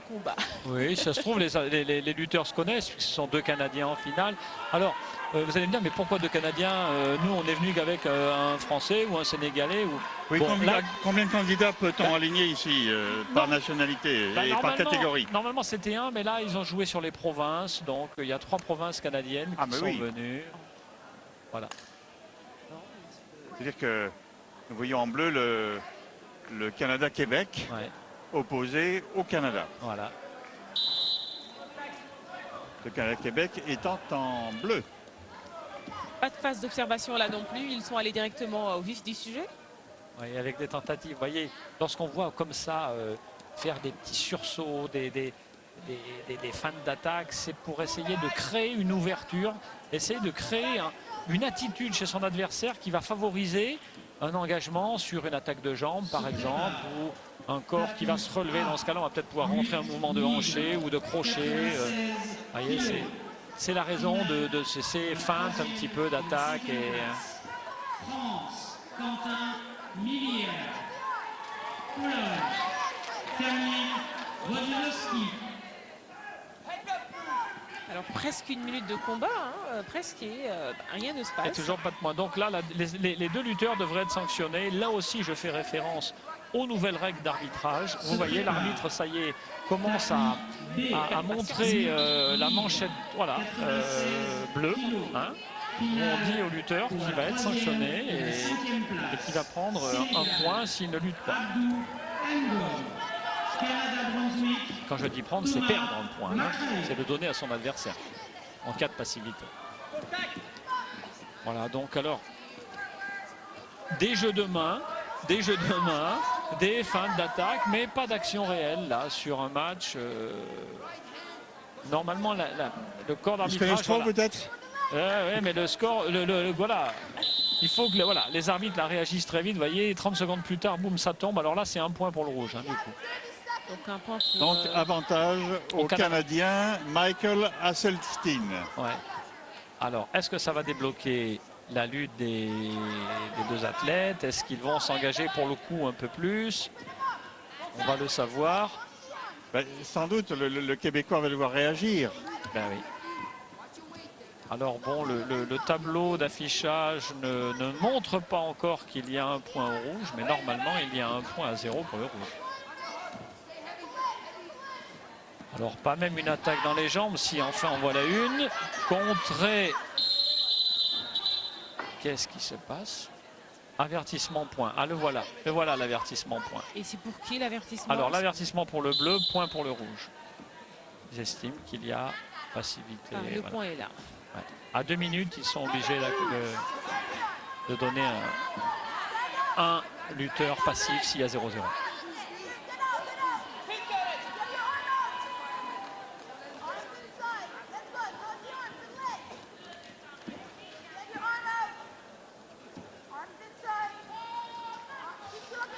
S3: combat.
S4: Oui, ça se trouve, les lutteurs se connaissent, puisque ce sont 2 Canadiens en finale. Alors, vous allez me dire, mais pourquoi 2 Canadiens? Nous, on est venu qu'avec un Français ou un Sénégalais ou...
S1: Oui,
S4: Bon,
S1: combien de candidats peut-on aligner ici par nationalité et par catégorie?
S4: Normalement, c'était 1, mais là, ils ont joué sur les provinces. Donc, il y a 3 provinces canadiennes qui sont venues. Voilà.
S1: C'est-à-dire que nous voyons en bleu le Canada-Québec opposé au Canada.
S4: Voilà.
S1: Le Canada-Québec étant en bleu.
S3: Pas de phase d'observation là non plus. Ils sont allés directement au vif du sujet.
S4: Oui, avec des tentatives. Vous voyez, lorsqu'on voit comme ça faire des petits sursauts, des feintes d'attaque, c'est pour essayer de créer une ouverture, essayer de créer une attitude chez son adversaire qui va favoriser un engagement sur une attaque de jambes, par exemple, ou un corps qui va se relever. Dans ce cas-là, on va peut-être pouvoir rentrer un mouvement de hanché ou de crochet. Vous voyez, c'est la raison de ces feintes un petit peu d'attaque.
S2: France, Quentin Millière. Pologne, Kamil Wojciechowski.
S3: Alors presque 1 minute de combat, hein, presque, et rien ne se
S4: Il n'y a
S3: passe.
S4: toujours pas de points. Donc là, les 2 lutteurs devraient être sanctionnés. Là aussi, je fais référence aux nouvelles règles d'arbitrage. Vous voyez, l'arbitre, ça y est, commence à montrer la manchette bleue. Hein, où on dit au lutteur qu'il va être sanctionné et qu'il va prendre un point s'il ne lutte pas. Quand je dis prendre, c'est perdre un point. Hein. C'est le donner à son adversaire en cas de passivité. Voilà, donc alors, des jeux de main, des feintes d'attaque, mais pas d'action réelle là sur un match. Normalement, le corps d'arbitrage.
S1: Peut-être.
S4: Oui, mais le score, voilà. Il faut que les arbitres la réagissent très vite. Vous voyez, 30 secondes plus tard, boum, ça tombe. Alors là, c'est un point pour le rouge, hein, du coup.
S3: Donc, un point pour,
S1: Donc avantage au Canadien Michael Hasseltine.
S4: Ouais. Alors, est-ce que ça va débloquer la lutte des 2 athlètes? Est-ce qu'ils vont s'engager pour le coup un peu plus? On va le savoir.
S1: Ben, sans doute, le Québécois va devoir réagir.
S4: Ben oui. Alors bon, le tableau d'affichage ne montre pas encore qu'il y a un point au rouge, mais normalement, il y a un point à 0 pour le rouge. Alors, pas même une attaque dans les jambes, si enfin en voilà une. Contrée. Qu'est-ce qui se passe? Avertissement point. Ah, le voilà l'avertissement point.
S3: Et c'est pour qui l'avertissement?
S4: Alors, l'avertissement pour le bleu, point pour le rouge. J'estime qu'il y a passivité.
S3: Le point est là.
S4: Ouais. À 2 minutes, ils sont obligés de donner un lutteur passif s'il y a 0-0.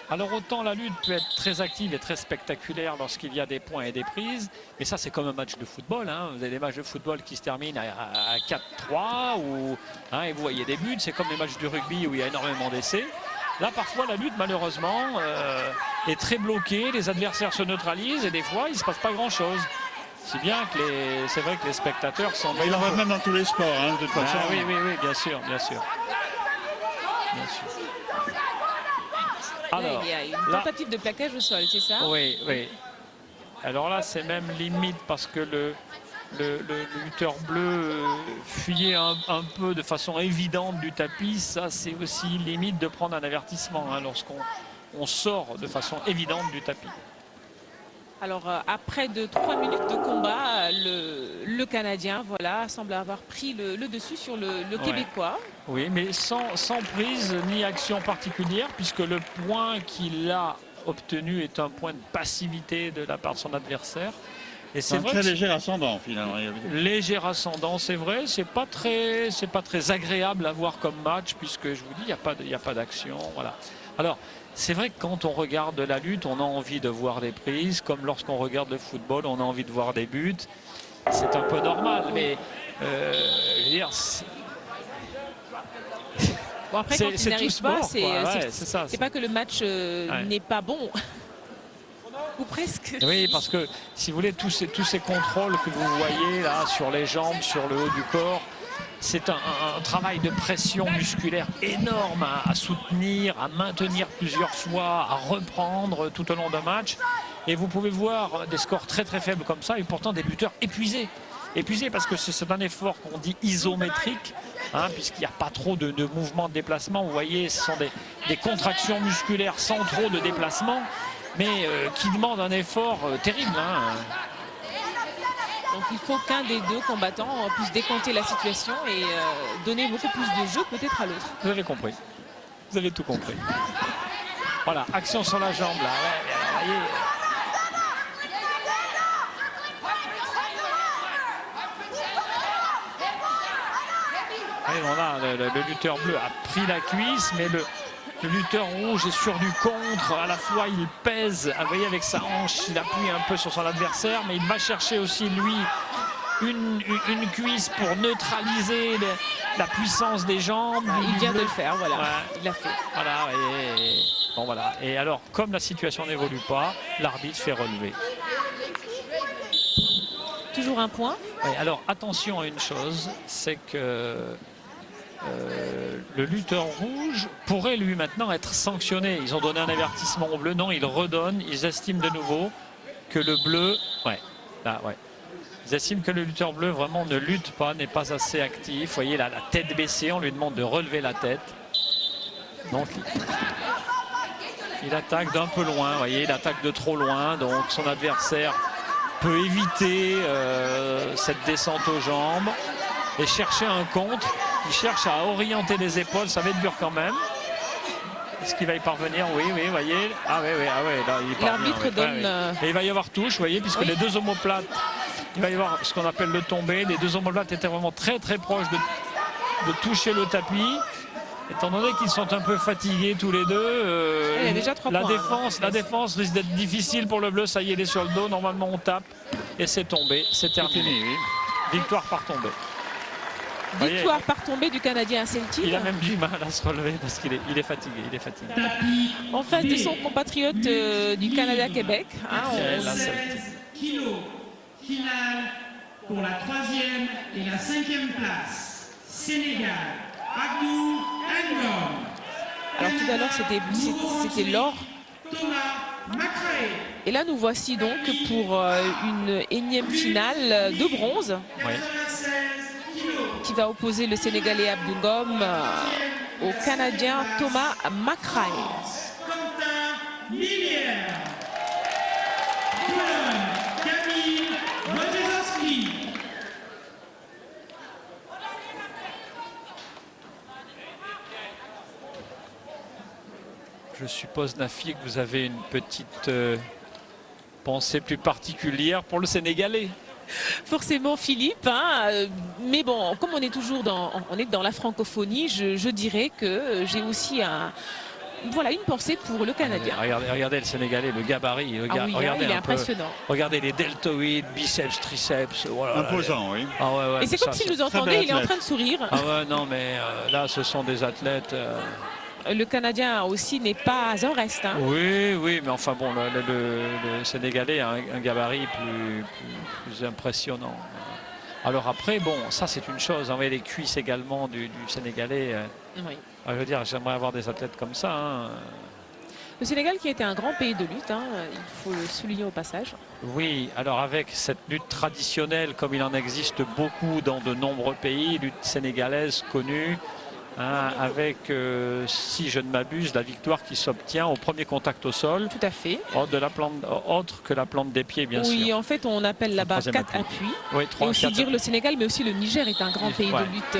S4: Alors autant la lutte peut être très active et très spectaculaire lorsqu'il y a des points et des prises, mais ça c'est comme un match de football. Hein. Vous avez des matchs de football qui se terminent à 4-3 et vous voyez des buts. C'est comme les matchs du rugby où il y a énormément d'essais. Là parfois la lutte malheureusement est très bloquée, les adversaires se neutralisent et des fois il ne se passe pas grand chose. Si bien que c'est vrai que les spectateurs sont...
S1: Il en va même dans tous les sports, hein, de toute façon.
S4: Oui, bien sûr.
S3: Alors, il y a une tentative de plaquage au sol, c'est ça?
S4: Oui. Alors là, c'est même limite parce que le lutteur bleu fuyait un peu de façon évidente du tapis. Ça, c'est aussi limite de prendre un avertissement hein, lorsqu'on sort de façon évidente du tapis.
S3: Alors, après 3 minutes de combat, le Canadien semble avoir pris le dessus sur le Québécois.
S4: Oui, mais sans prise ni action particulière, puisque le point qu'il a obtenu est un point de passivité de la part de son adversaire. Et c'est vrai
S1: très léger ascendant, finalement.
S4: Léger ascendant, c'est vrai. C'est pas très agréable à voir comme match, puisque je vous dis, il n'y a pas d'action. Voilà. Alors, c'est vrai que quand on regarde la lutte, on a envie de voir des prises, comme lorsqu'on regarde le football, on a envie de voir des buts. c'est un peu normal, mais je veux dire,
S3: Bon, après, quand il n'arrive pas, c'est pas que le match n'est pas bon. Ou presque.
S4: Oui, parce que si vous voulez, tous ces contrôles que vous voyez là sur les jambes, sur le haut du corps, c'est un travail de pression musculaire énorme à soutenir, à maintenir plusieurs fois, à reprendre tout au long d'un match. Et vous pouvez voir des scores très très faibles comme ça et pourtant des lutteurs épuisés. Épuisés parce que c'est un effort qu'on dit isométrique, hein, puisqu'il n'y a pas trop de mouvements de déplacement. Vous voyez, ce sont des contractions musculaires sans trop de déplacement, mais qui demandent un effort terrible. Hein.
S3: Donc il faut qu'un des deux combattants puisse décompter la situation et donner beaucoup plus de jeu peut-être à l'autre.
S4: Vous avez compris. Vous avez tout compris. Voilà, action sur la jambe là. Ouais, voyez. Et voilà, le lutteur bleu a pris la cuisse, mais le lutteur rouge est sur du contre. À la fois, il pèse, vous voyez, avec sa hanche, il appuie un peu sur son adversaire, mais il va chercher aussi, lui, une cuisse pour neutraliser la puissance des jambes.
S3: Il vient de le faire, voilà. Ouais. Il l'a fait.
S4: Voilà, bon, voilà. Et alors, comme la situation n'évolue pas, l'arbitre fait relever.
S3: Toujours un point.
S4: Oui, alors, attention à une chose, c'est que le lutteur rouge pourrait lui maintenant être sanctionné. Ils ont donné un avertissement au bleu. Non, ils redonnent. Ils estiment de nouveau que le bleu... Ouais, là, ouais. Ils estiment que le lutteur bleu vraiment ne lutte pas, n'est pas assez actif. Vous voyez là, la tête baissée, on lui demande de relever la tête. Donc, il attaque d'un peu loin. Vous voyez, il attaque de trop loin. Donc, son adversaire peut éviter cette descente aux jambes et chercher un contre. Il cherche à orienter les épaules, ça va être dur quand même. Est-ce qu'il va y parvenir? Oui, vous voyez. Ah oui, là, il parvient.
S3: L'arbitre donne...
S4: Et il va y avoir touche, vous voyez, puisque les deux omoplates, il va y avoir ce qu'on appelle le tombé. Les deux omoplates étaient vraiment très très proches de toucher le tapis. Étant donné qu'ils sont un peu fatigués tous les deux,
S3: il y a déjà 3
S4: la
S3: points,
S4: défense risque d'être difficile pour le bleu. Ça y est, il est sur le dos. Normalement, on tape et c'est tombé. C'est terminé. Victoire par tombée.
S3: Victoire par tombée du Canadien Celtic.
S4: Il a même du mal à se relever parce qu'il est fatigué.
S3: En face de son compatriote du Canada-Québec.
S2: Kilos finale pour la 3e et la 5e place. Sénégal, Abdou Ngom.
S3: Alors tout à l'heure c'était l'or.
S2: Thomas Macrae.
S3: Et là nous voici donc pour une énième finale de bronze.
S4: Oui.
S3: Qui va opposer le Sénégalais Abdou Ngom au Canadien Thomas Macrae.
S4: Je suppose, Nafi, que vous avez une petite pensée plus particulière pour le Sénégalais.
S3: Forcément Philippe, hein, mais bon, comme on est toujours dans la francophonie, je dirais que j'ai aussi une pensée pour le Canadien.
S4: Regardez le Sénégalais, le gabarit.
S3: Regardez, il est impressionnant.
S4: Regardez les deltoïdes, biceps, triceps. Voilà,
S1: imposant, oui.
S4: Ah ouais,
S3: et c'est comme s'il nous entendait, il est en train de sourire.
S4: Ah ouais, non, mais là, ce sont des athlètes...
S3: Le Canadien aussi n'est pas un reste. Hein.
S4: Oui, mais enfin bon, le Sénégalais a un gabarit plus impressionnant. Alors après, bon, ça c'est une chose. Vous voyez les cuisses également du Sénégalais.
S3: Oui.
S4: Je veux dire, j'aimerais avoir des athlètes comme ça. Hein.
S3: Le Sénégal qui a été un grand pays de lutte, hein, il faut le souligner au passage.
S4: Oui, alors avec cette lutte traditionnelle, comme il en existe beaucoup dans de nombreux pays, lutte sénégalaise connue, hein, avec, si je ne m'abuse, la victoire qui s'obtient au premier contact au sol.
S3: Tout à fait.
S4: Autre que la plante des pieds, bien sûr.
S3: Oui, en fait, on appelle là-bas 4 appuis.
S4: Oui, 3,
S3: et aussi dire le Sénégal, mais aussi le Niger est un grand pays de lutte.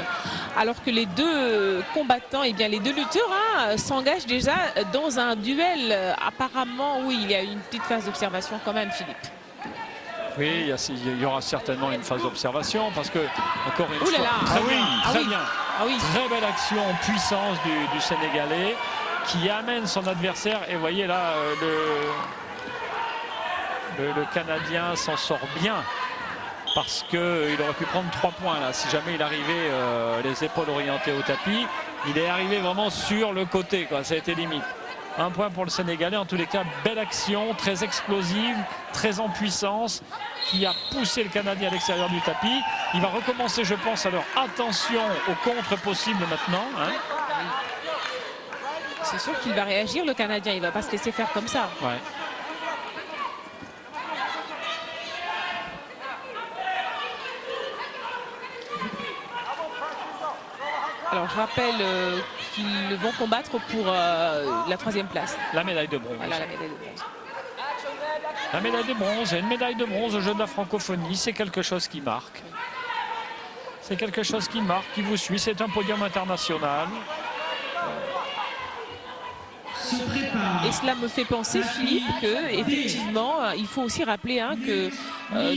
S3: Alors que les deux combattants, les deux lutteurs s'engagent déjà dans un duel. Apparemment, oui, il y a une petite phase d'observation quand même, Philippe.
S4: Oui, il y aura certainement une phase d'observation parce que, encore une fois, très bien. Très belle action en puissance du Sénégalais qui amène son adversaire. Et vous voyez là, le Canadien s'en sort bien parce qu'il aurait pu prendre 3 points là, si jamais il arrivait les épaules orientées au tapis. Il est arrivé vraiment sur le côté, quoi. Ça a été limite. 1 point pour le Sénégalais. En tous les cas, belle action, très explosive, très en puissance, qui a poussé le Canadien à l'extérieur du tapis. Il va recommencer, je pense. Alors attention au contre possible maintenant. Hein.
S3: C'est sûr qu'il va réagir, le Canadien. Il ne va pas se laisser faire comme ça.
S4: Ouais.
S3: Alors, je rappelle qu'ils vont combattre pour la 3e place.
S4: La médaille de bronze.
S3: Voilà, la médaille de bronze.
S4: La médaille de bronze, et une médaille de bronze aux Jeux de la francophonie, c'est quelque chose qui marque. C'est quelque chose qui marque, qui vous suit. C'est un podium international.
S3: Et cela me fait penser, Philippe, que effectivement, il faut aussi rappeler que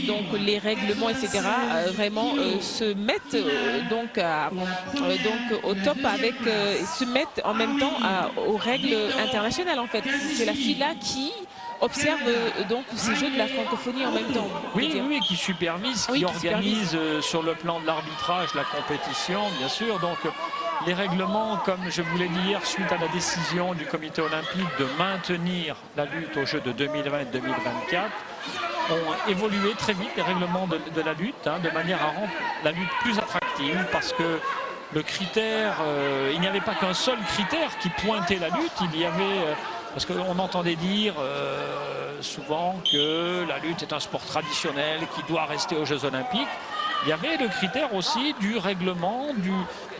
S3: donc les règlements, etc., vraiment se mettent donc au top avec, se mettent en même temps aux règles internationales. En fait, c'est la FILA qui observe donc ces Jeux de la francophonie en même temps.
S4: Oui, oui, qui supervise, qui organise sur le plan de l'arbitrage la compétition, bien sûr. Donc les règlements, comme je vous l'ai dit hier, suite à la décision du comité olympique de maintenir la lutte aux Jeux de 2020 et 2024, ont évolué très vite, les règlements de la lutte, de manière à rendre la lutte plus attractive, parce que le critère, il n'y avait pas qu'un seul critère qui pointait la lutte, il y avait... parce qu'on entendait dire souvent que la lutte est un sport traditionnel qui doit rester aux Jeux olympiques. Il y avait le critère aussi du règlement,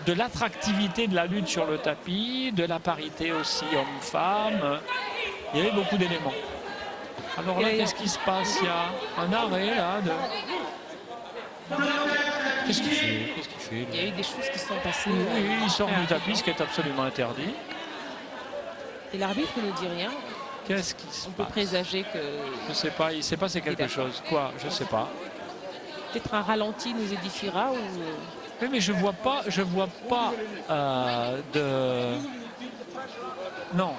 S4: de l'attractivité de la lutte sur le tapis, de la parité aussi homme-femme. Il y avait beaucoup d'éléments. Alors là, qu'est-ce qui se passe? Il y a un arrêt là. Qu'est-ce qu'il fait? Qu'est-ce qu'il fait?
S3: Il y a eu des choses qui se sont passées.
S4: Oui, il sort du tapis, ce qui est absolument interdit.
S3: Et l'arbitre ne dit rien.
S4: Qu'est-ce qui se passe?
S3: On peut présager que...
S4: Je ne sais pas, il s'est passé quelque chose. Quoi? Je ne sais pas.
S3: Peut-être un ralenti nous édifiera ou...
S4: Oui, mais je vois pas de... Non.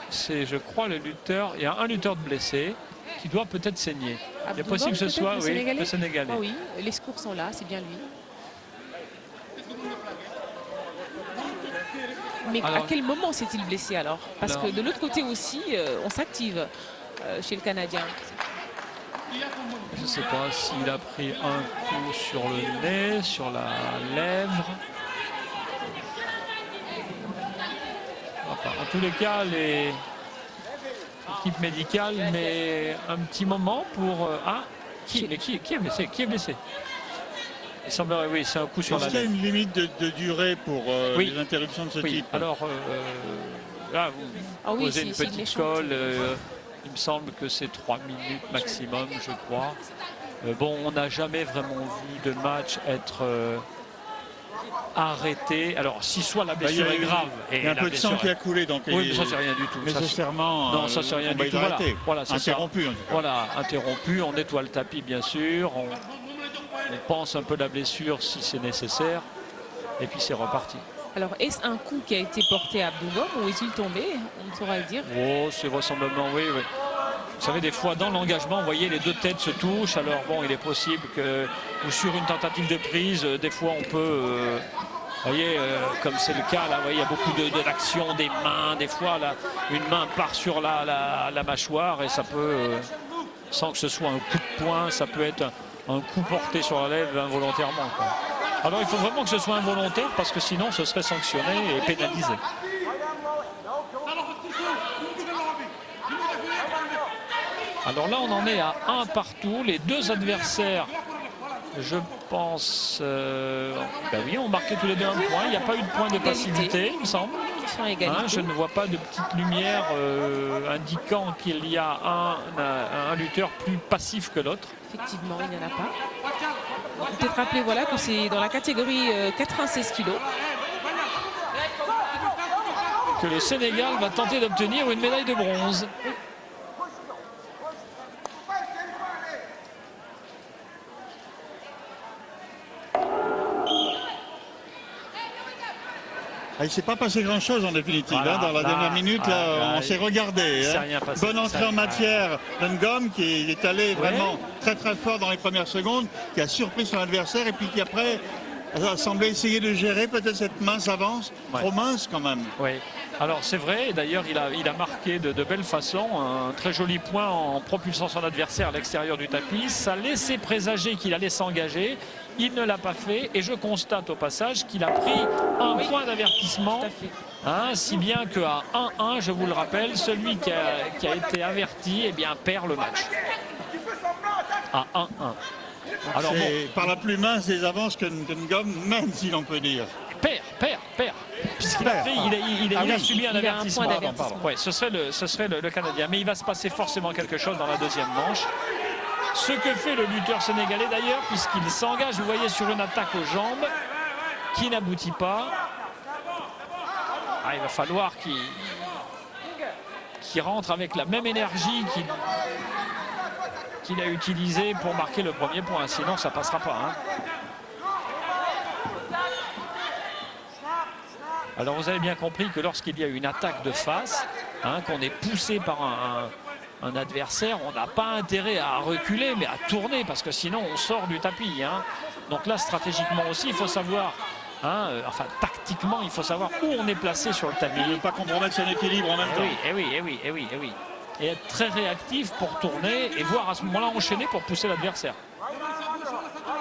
S4: C'est, je crois, le lutteur. Il y a un lutteur de blessé qui doit peut-être saigner. Il est possible que ce soit le Sénégalais.
S3: Ah oui, les secours sont là, c'est bien lui. Mais alors, à quel moment s'est-il blessé alors? Parce que de l'autre côté aussi, on s'active chez le Canadien.
S4: Je ne sais pas s'il a pris un coup sur le nez, sur la lèvre. Enfin, en tous les cas, l'équipe médicale met un petit moment pour... qui est blessé? Qui est blessé? Il semblerait, oui, c'est un coup sur la lèvre.
S1: Est-ce qu'il y a une limite de durée pour les interruptions de ce type?
S4: Alors, là, vous posez une petite colle. Il me semble que c'est 3 minutes maximum, je crois. Bon, on n'a jamais vraiment vu de match être arrêté. Alors, si soit la blessure est grave...
S1: Il y a un peu de sang qui a coulé. Donc
S4: oui, mais ça, c'est rien du tout.
S1: Nécessairement,
S4: non, ça, c'est rien du tout. Voilà,
S1: interrompu.
S4: Voilà, interrompu. On nettoie le tapis, bien sûr. On pense un peu la blessure si c'est nécessaire. Et puis, c'est reparti.
S3: Alors, est-ce un coup qui a été porté à Abdougoum ou est-il tombé? On ne saura le dire.
S4: Oh, c'est vraisemblablement, oui. Vous savez, des fois, dans l'engagement, vous voyez, les deux têtes se touchent. Alors, bon, il est possible que, ou sur une tentative de prise, des fois, on peut... vous voyez, comme c'est le cas, là, vous voyez, il y a beaucoup d'action des mains. Des fois, là, une main part sur la mâchoire et ça peut, sans que ce soit un coup de poing, ça peut être un coup porté sur la lèvre involontairement, quoi. Alors il faut vraiment que ce soit involontaire parce que sinon ce serait sanctionné et pénalisé. Alors là on en est à 1 partout. Les deux adversaires, je pense, ben oui, ont marqué tous les deux un point. Il n'y a pas eu de point de passivité, il me semble. Je ne vois pas de petite lumière indiquant qu'il y a un lutteur plus passif que l'autre.
S3: Effectivement, il n'y en a pas. Peut-être rappeler voilà, que c'est dans la catégorie 96 kg.
S4: Que le Sénégal va tenter d'obtenir une médaille de bronze.
S1: il ne s'est pas passé grand-chose en définitive.
S4: Voilà,
S1: dans la dernière minute, on s'est regardé.
S4: Il s'est rien passé.
S1: Bonne entrée en matière d'Ngom qui est allé vraiment très très fort dans les premières secondes, qui a surpris son adversaire et puis qui après a semblé essayer de gérer peut-être cette mince avance, trop mince quand même.
S4: Oui, alors c'est vrai, d'ailleurs il a marqué de belle façon un très joli point en propulsant son adversaire à l'extérieur du tapis. Ça laissait présager qu'il allait s'engager, il ne l'a pas fait et je constate au passage qu'il a pris un point d'avertissement, si bien qu'à 1-1, je vous le rappelle, celui qui a été averti perd le match. À 1-1. Alors,
S1: c'est par la plus mince des avances que Ngom mène, si l'on peut dire.
S4: Perd. Puisqu'il a subi un avertissement. Ouais, ce serait le Canadien. Mais il va se passer forcément quelque chose dans la deuxième manche. Ce que fait le lutteur sénégalais d'ailleurs, puisqu'il s'engage, vous voyez, sur une attaque aux jambes qui n'aboutit pas. Il va falloir qu'il rentre avec la même énergie qu'il a utilisé pour marquer le premier point, sinon ça passera pas. Alors vous avez bien compris que lorsqu'il y a une attaque de face, qu'on est poussé par un adversaire, on n'a pas intérêt à reculer mais à tourner parce que sinon on sort du tapis. Donc là stratégiquement aussi il faut savoir, tactiquement il faut savoir où on est placé sur le tapis.
S1: Il ne veut pas compromettre son équilibre en même temps.
S4: Oui. Et être très réactif pour tourner et voir à ce moment-là enchaîner pour pousser l'adversaire.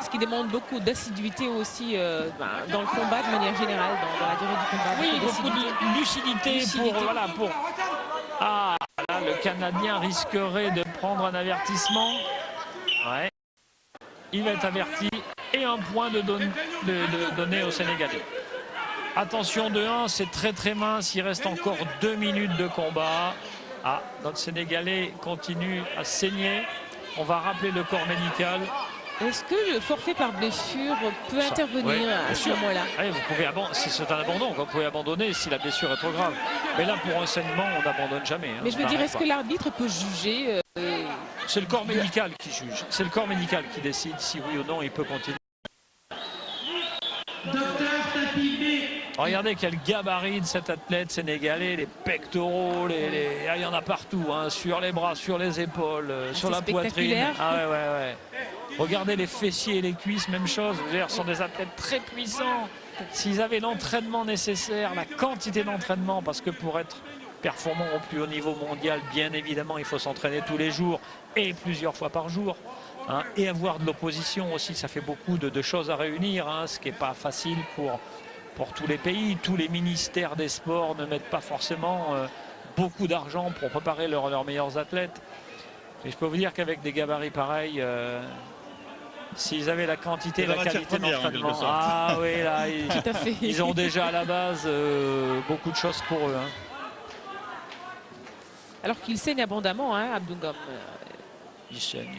S3: Ce qui demande beaucoup d'assiduité aussi dans le combat de manière générale, dans la durée du combat.
S4: Oui, beaucoup de lucidité. Là, le Canadien risquerait de prendre un avertissement. Ouais. Il va être averti et un point de donner au Sénégalais. Attention, 2-1, c'est très mince. Il reste encore 2 minutes de combat. Notre Sénégalais continue à saigner. On va rappeler le corps médical.
S3: Est-ce que le forfait par blessure peut intervenir à ce moment-là?
S4: Vous pouvez si c'est un abandon, vous pouvez abandonner si la blessure est trop grave. Mais là, pour un saignement, on n'abandonne jamais.
S3: Mais je veux dire, est-ce que l'arbitre peut juger
S4: C'est le corps médical qui juge. C'est le corps médical qui décide si oui ou non il peut continuer. Regardez quel gabarit de cet athlète sénégalais, les pectoraux, il y en a partout, sur les bras, sur les épaules, sur la poitrine. Ouais. Regardez les fessiers et les cuisses, même chose. Ce sont des athlètes très puissants. S'ils avaient l'entraînement nécessaire, la quantité d'entraînement, parce que pour être performant au plus haut niveau mondial, bien évidemment, il faut s'entraîner tous les jours et plusieurs fois par jour. Et avoir de l'opposition aussi, ça fait beaucoup de choses à réunir, ce qui n'est pas facile pour tous les pays. Tous les ministères des sports ne mettent pas forcément beaucoup d'argent pour préparer leurs meilleurs athlètes. Et je peux vous dire qu'avec des gabarits pareils, s'ils avaient la quantité et la qualité d'entraînement, ils ont déjà à la base beaucoup de choses pour eux.
S3: Alors qu'il saigne abondamment, Abdou Ngom.
S4: Il saigne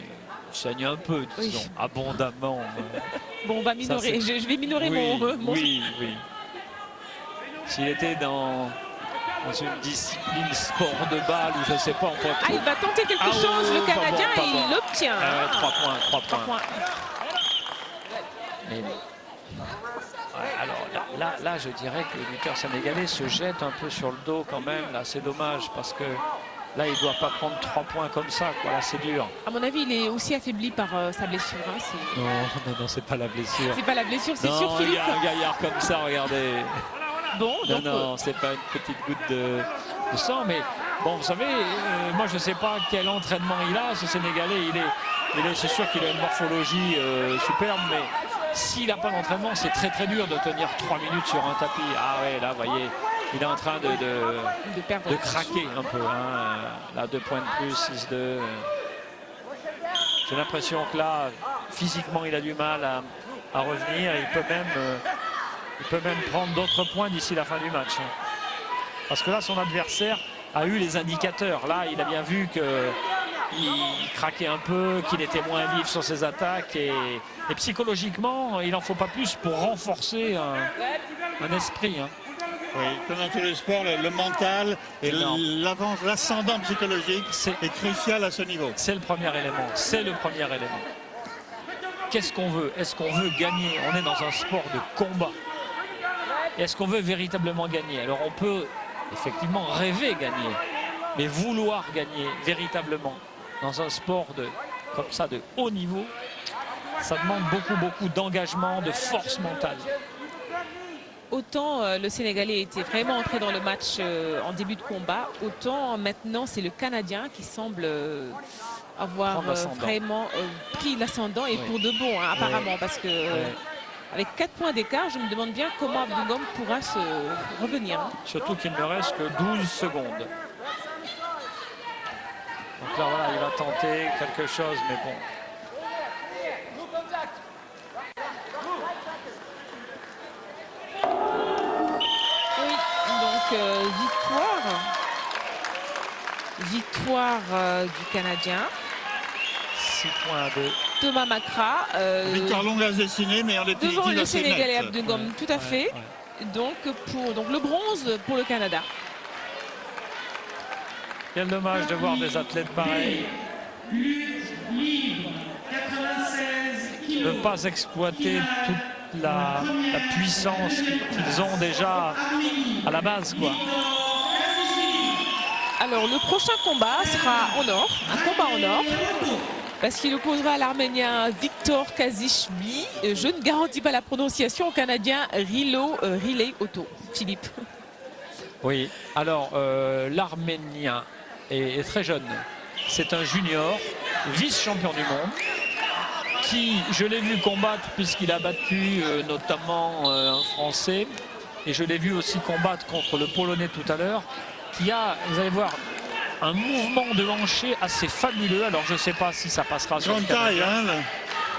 S4: un peu, disons, abondamment.
S3: Bon, on va minorer. Je vais minorer mon...
S4: Oui. S'il était dans une discipline sport de balle ou je ne sais pas,
S3: il va tenter quelque chose, le Canadien, et il l'obtient.
S4: 3 points. Mais, alors là, je dirais que le lutteur sénégalais se jette un peu sur le dos quand même. Là, c'est dommage parce que là, il ne doit pas prendre 3 points comme ça. Là, c'est dur.
S3: À mon avis, il est aussi affaibli par sa blessure.
S4: Non, c'est pas la blessure.
S3: C'est pas la blessure, c'est sûr, Philippe.
S4: Il y a un gaillard comme ça, regardez.
S3: Bon,
S4: non, c'est pas une petite goutte de sang, mais bon, vous savez, moi je sais pas quel entraînement il a, ce Sénégalais, c'est sûr qu'il a une morphologie superbe, mais s'il n'a pas d'entraînement, c'est très dur de tenir 3 minutes sur un tapis. Là, vous voyez, il est en train de craquer un peu. Là, 2 points de plus, 6-2. J'ai l'impression que là, physiquement, il a du mal à revenir. Il peut même prendre d'autres points d'ici la fin du match. Parce que là, son adversaire a eu les indicateurs. Là, il a bien vu qu'il craquait un peu, qu'il était moins vif sur ses attaques. Et psychologiquement, il n'en faut pas plus pour renforcer un esprit.
S1: Oui, comme dans tous les sports, le mental et l'ascendant psychologique est crucial à ce niveau.
S4: C'est le premier élément. Qu'est-ce qu'on veut? Est-ce qu'on veut gagner? On est dans un sport de combat. est-ce qu'on veut véritablement gagner? Alors on peut effectivement rêver gagner, mais vouloir gagner véritablement dans un sport comme ça de haut niveau, ça demande beaucoup d'engagement, de force mentale.
S3: Autant le Sénégalais était vraiment entré dans le match en début de combat, autant maintenant c'est le Canadien qui semble avoir vraiment pris l'ascendant et pour de bon, hein, apparemment, parce que avec 4 points d'écart, je me demande bien comment Abdou pourra se revenir. Hein.
S4: Surtout qu'il ne reste que 12 secondes. Donc là, voilà, il va tenter quelque chose, mais bon.
S3: Oui, donc victoire du Canadien.
S4: 6 points à 2.
S3: Thomas Makra.
S1: Victoire longue à dessiner, mais en définitive
S3: devant le
S1: assez
S3: Sénégalais
S1: nette.
S3: Abdou Ngom, tout à fait. Donc le bronze pour le Canada.
S4: Quel dommage de voir des athlètes pareils ne pas exploiter toute la puissance qu'ils ont déjà à la base, quoi.
S3: Alors le prochain combat sera en or, un combat en or, parce qu'il opposera l'Arménien Victor Kazishvili. Je ne garantis pas la prononciation, au Canadien Riley Otto. Philippe.
S4: Oui, alors l'Arménien est très jeune. C'est un junior, vice-champion du monde, qui, je l'ai vu combattre puisqu'il a battu notamment un Français, et je l'ai vu aussi combattre contre le Polonais tout à l'heure, qui a, vous allez voir, un mouvement de hanché assez fabuleux. Alors je ne sais pas si ça passera sur le
S1: taille, hein.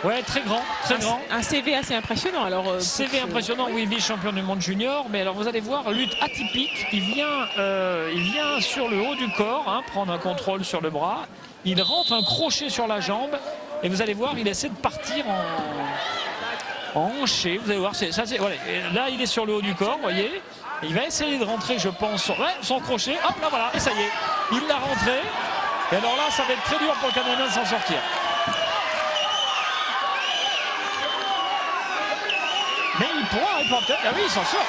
S4: Ouais, très grand, très grand.
S3: Un CV assez impressionnant. Alors,
S4: CV impressionnant, oui, vice-champion du monde junior. Mais alors vous allez voir, lutte atypique. Il vient sur le haut du corps, hein, prendre un contrôle sur le bras. Il rentre un crochet sur la jambe. Et vous allez voir, il essaie de partir en hanché. Vous allez voir, voilà. Là, il est sur le haut du corps, vous voyez. Il va essayer de rentrer, je pense, son crochet. Hop, là, voilà, et ça y est. Il l'a rentré. Et alors là, ça va être très dur pour le Canadien de s'en sortir. Mais il pourra peut-être. Ah oui, il s'en sort,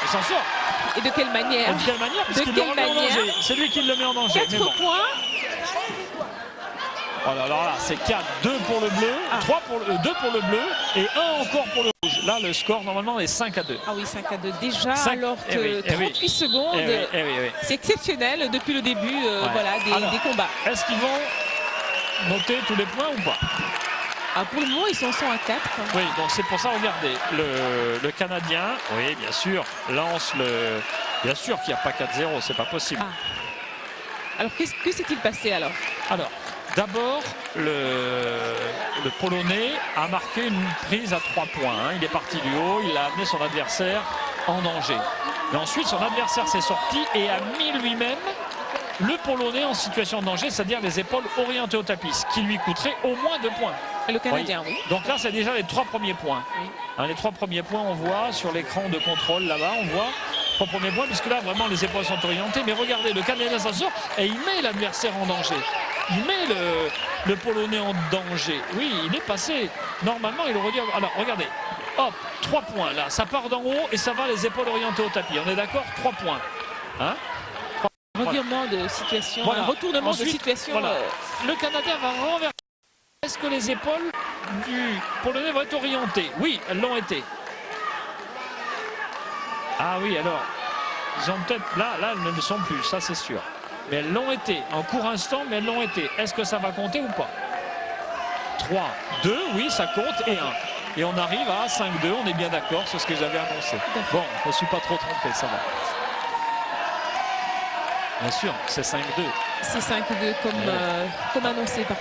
S3: Et de quelle manière?
S4: De quelle manière? Puisqu'il le remet en danger. C'est lui qui le met en danger.
S3: 4 points.
S4: Alors là, c'est 4, 2 pour le bleu, 2 pour le bleu et 1 encore pour le rouge. Là, le score, normalement, est 5 à 2.
S3: Ah oui, 5 à 2 déjà, alors que 38 secondes, c'est exceptionnel depuis le début des combats.
S4: Est-ce qu'ils vont noter tous les points ou pas?
S3: Pour le moment, ils sont à 4.
S4: Oui, donc c'est pour ça, regardez, le Canadien, oui, bien sûr, lance le... Bien sûr qu'il n'y a pas 4-0, c'est pas possible.
S3: Alors, que s'est-il passé alors?
S4: Alors, d'abord, le Polonais a marqué une prise à 3 points. Hein. Il est parti du haut, il a amené son adversaire en danger. Mais ensuite, son adversaire s'est sorti et a mis lui-même le Polonais en situation de danger, c'est-à-dire les épaules orientées au tapis, ce qui lui coûterait au moins 2 points.
S3: Et le Canadien, oui.
S4: Donc là, c'est déjà les 3 premiers points. Oui. Hein, les 3 premiers points, on voit sur l'écran de contrôle là-bas, on voit 3 premiers points, puisque là, vraiment, les épaules sont orientées. Mais regardez, le Canadien s'en sort et il met l'adversaire en danger. Il met le Polonais en danger. Oui, il est passé. Normalement, il aurait dû... Alors, regardez. Hop, 3 points là. Ça part d'en haut et ça va les épaules orientées au tapis. On est d'accord? 3 points. Hein?
S3: Revirement de situation,
S4: voilà.
S3: Un retournement
S4: Ensuite,
S3: de situation.
S4: Voilà. Le Canadien va renverser. Est-ce que les épaules du Polonais vont être orientées? Oui, elles l'ont été. Ah oui, alors, ils ont peut-être... Là, elles ne le sont plus, ça c'est sûr. Mais elles l'ont été, en court instant, mais elles l'ont été. Est-ce que ça va compter ou pas? 3, 2, oui, ça compte, et 1. Et on arrive à 5-2, on est bien d'accord, c'est ce que j'avais annoncé. Bon, je ne me suis pas trop trompé, ça va. Bien sûr, c'est 5-2.
S3: C'est 5-2 comme annoncé par...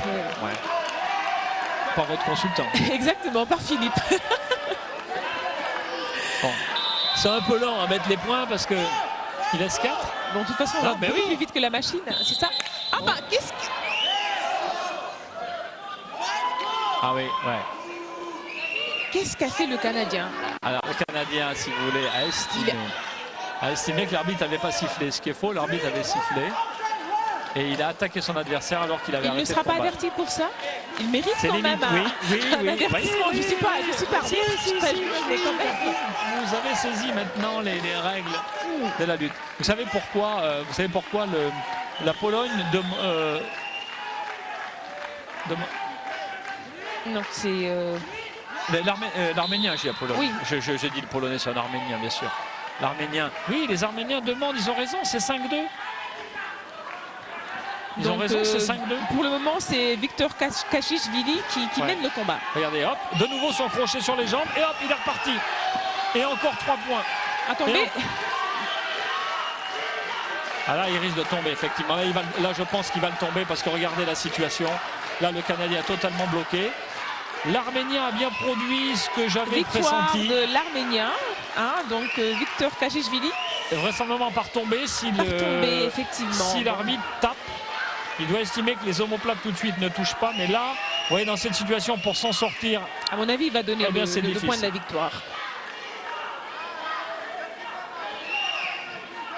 S4: Par votre consultant.
S3: Exactement, par Philippe.
S4: Bon. C'est un peu lent à mettre les points parce que il laisse 4.
S3: Bon, de toute façon, on va beaucoup plus vite que la machine, c'est ça? Ah bah, qu'est-ce que...
S4: Ah oui, ouais.
S3: Qu'est-ce qu'a fait le Canadien?
S4: Alors, le Canadien, si vous voulez, a estimé que l'arbitre n'avait pas sifflé. Ce qui est faux, l'arbitre avait sifflé. Et il a attaqué son adversaire alors qu'il avait
S3: Il ne
S4: arrêté
S3: sera
S4: de
S3: pas
S4: combattre.
S3: averti pour ça? Il mérite
S4: C'est
S3: quand
S4: limite,
S3: même un avertissement. Je suis pas mais quand même.
S4: Vous avez saisi maintenant les règles de la lutte. Vous savez pourquoi, la Pologne
S3: Non, c'est...
S4: L'Arménien, j'ai dit la Pologne.
S3: Oui.
S4: J'ai dit le Polonais, c'est un Arménien, bien sûr. L'Arménien. Oui, les Arméniens demandent, ils ont raison, c'est 5-2. Ils ont raison, c'est 5-2.
S3: Pour le moment, c'est Victor Kashishvili qui mène le combat.
S4: Regardez, hop, de nouveau son crochet sur les jambes, et hop, il est reparti. Et encore 3 points.
S3: Attendez.
S4: Ah là, il risque de tomber, effectivement. Là, je pense qu'il va le tomber parce que regardez la situation. Là, le Canadien est totalement bloqué. L'Arménien a bien produit ce que j'avais pressenti.
S3: Victoire de l'Arménien, hein, donc Victor Kashishvili.
S4: Vraisemblablement par tomber, si l'arbitre tape. Il doit estimer que les omoplates tout de suite ne touchent pas. Mais là, vous voyez, dans cette situation, pour s'en sortir...
S3: À mon avis, il va donner le point de la victoire.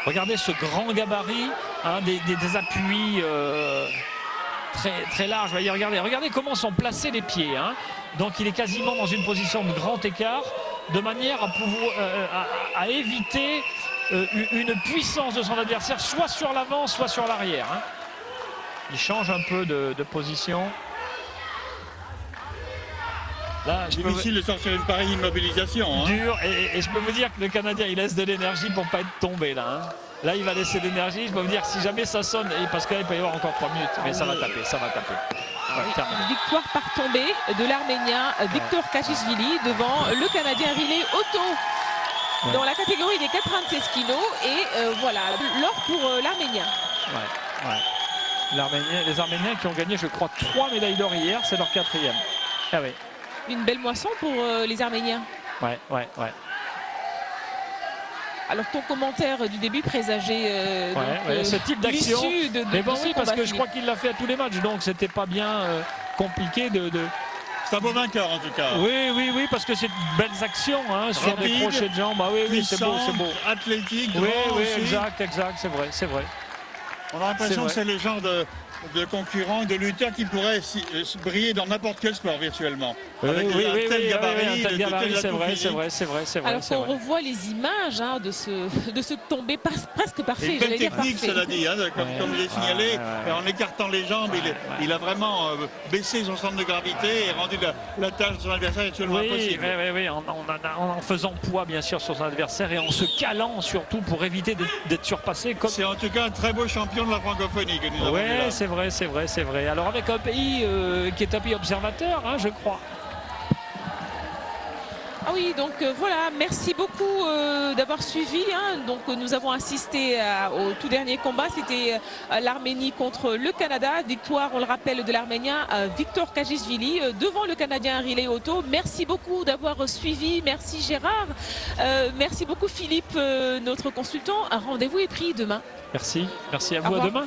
S4: Regardez ce grand gabarit, hein, des appuis très larges. Regardez comment sont placés les pieds. Hein. Donc il est quasiment dans une position de grand écart, de manière à pouvoir à éviter une puissance de son adversaire, soit sur l'avant, soit sur l'arrière. Hein. Il change un peu de position. Là,
S1: difficile de sortir une pareille immobilisation. Hein.
S4: Dur, et je peux vous dire que le Canadien, il laisse de l'énergie pour ne pas être tombé là. Hein. Là, il va laisser de l'énergie. Je peux vous dire, si jamais ça sonne, parce qu'il peut y avoir encore 3 minutes, mais ça va taper, ça va taper.
S3: Victoire par tombée de l'Arménien Victor Kashishvili devant le Canadien Riley Otto dans la catégorie des 96 kilos. Et voilà, l'or pour l'Arménien.
S4: Les Arméniens qui ont gagné, je crois, 3 médailles d'or hier, c'est leur 4e. Ah oui.
S3: Une belle moisson pour les Arméniens.
S4: Ouais.
S3: Alors ton commentaire du début présageait
S4: ce type d'action. Mais bon, oui, parce que je crois qu'il l'a fait à tous les matchs, donc c'était pas bien compliqué de...
S1: C'est un beau vainqueur en tout cas.
S4: Oui, parce que c'est de belles actions hein, sur des crochets de jambes. Ah, oui, c'est beau.
S1: Athlétique,
S4: oui,
S1: aussi.
S4: exact, c'est vrai.
S1: On a l'impression que c'est le genre de concurrent, de lutteur qui pourrait briller dans n'importe quel sport virtuellement.
S4: Oui, c'est vrai.
S3: Alors qu'on revoit les images hein, de ce tombé presque parfait.
S1: Une belle technique, cela dit, hein, comme je l'ai signalé, en écartant les jambes, il a vraiment baissé son centre de gravité et rendu la tâche de son adversaire actuellement impossible.
S4: Oui, en faisant poids bien sûr sur son adversaire et en se calant surtout pour éviter d'être surpassé.
S1: C'est en tout cas un très beau champion de la francophonie que nous avons vu là.
S4: C'est vrai. Alors avec un pays qui est un pays observateur, hein, je crois.
S3: Ah oui, donc voilà, merci beaucoup d'avoir suivi. Hein. Donc nous avons assisté au tout dernier combat, c'était l'Arménie contre le Canada. Victoire, on le rappelle, de l'Arménien Victor Kashishvili devant le Canadien Riley Otto. Merci beaucoup d'avoir suivi. Merci Gérard. Merci beaucoup Philippe, notre consultant. Un rendez-vous est pris demain.
S4: Merci à vous, à demain.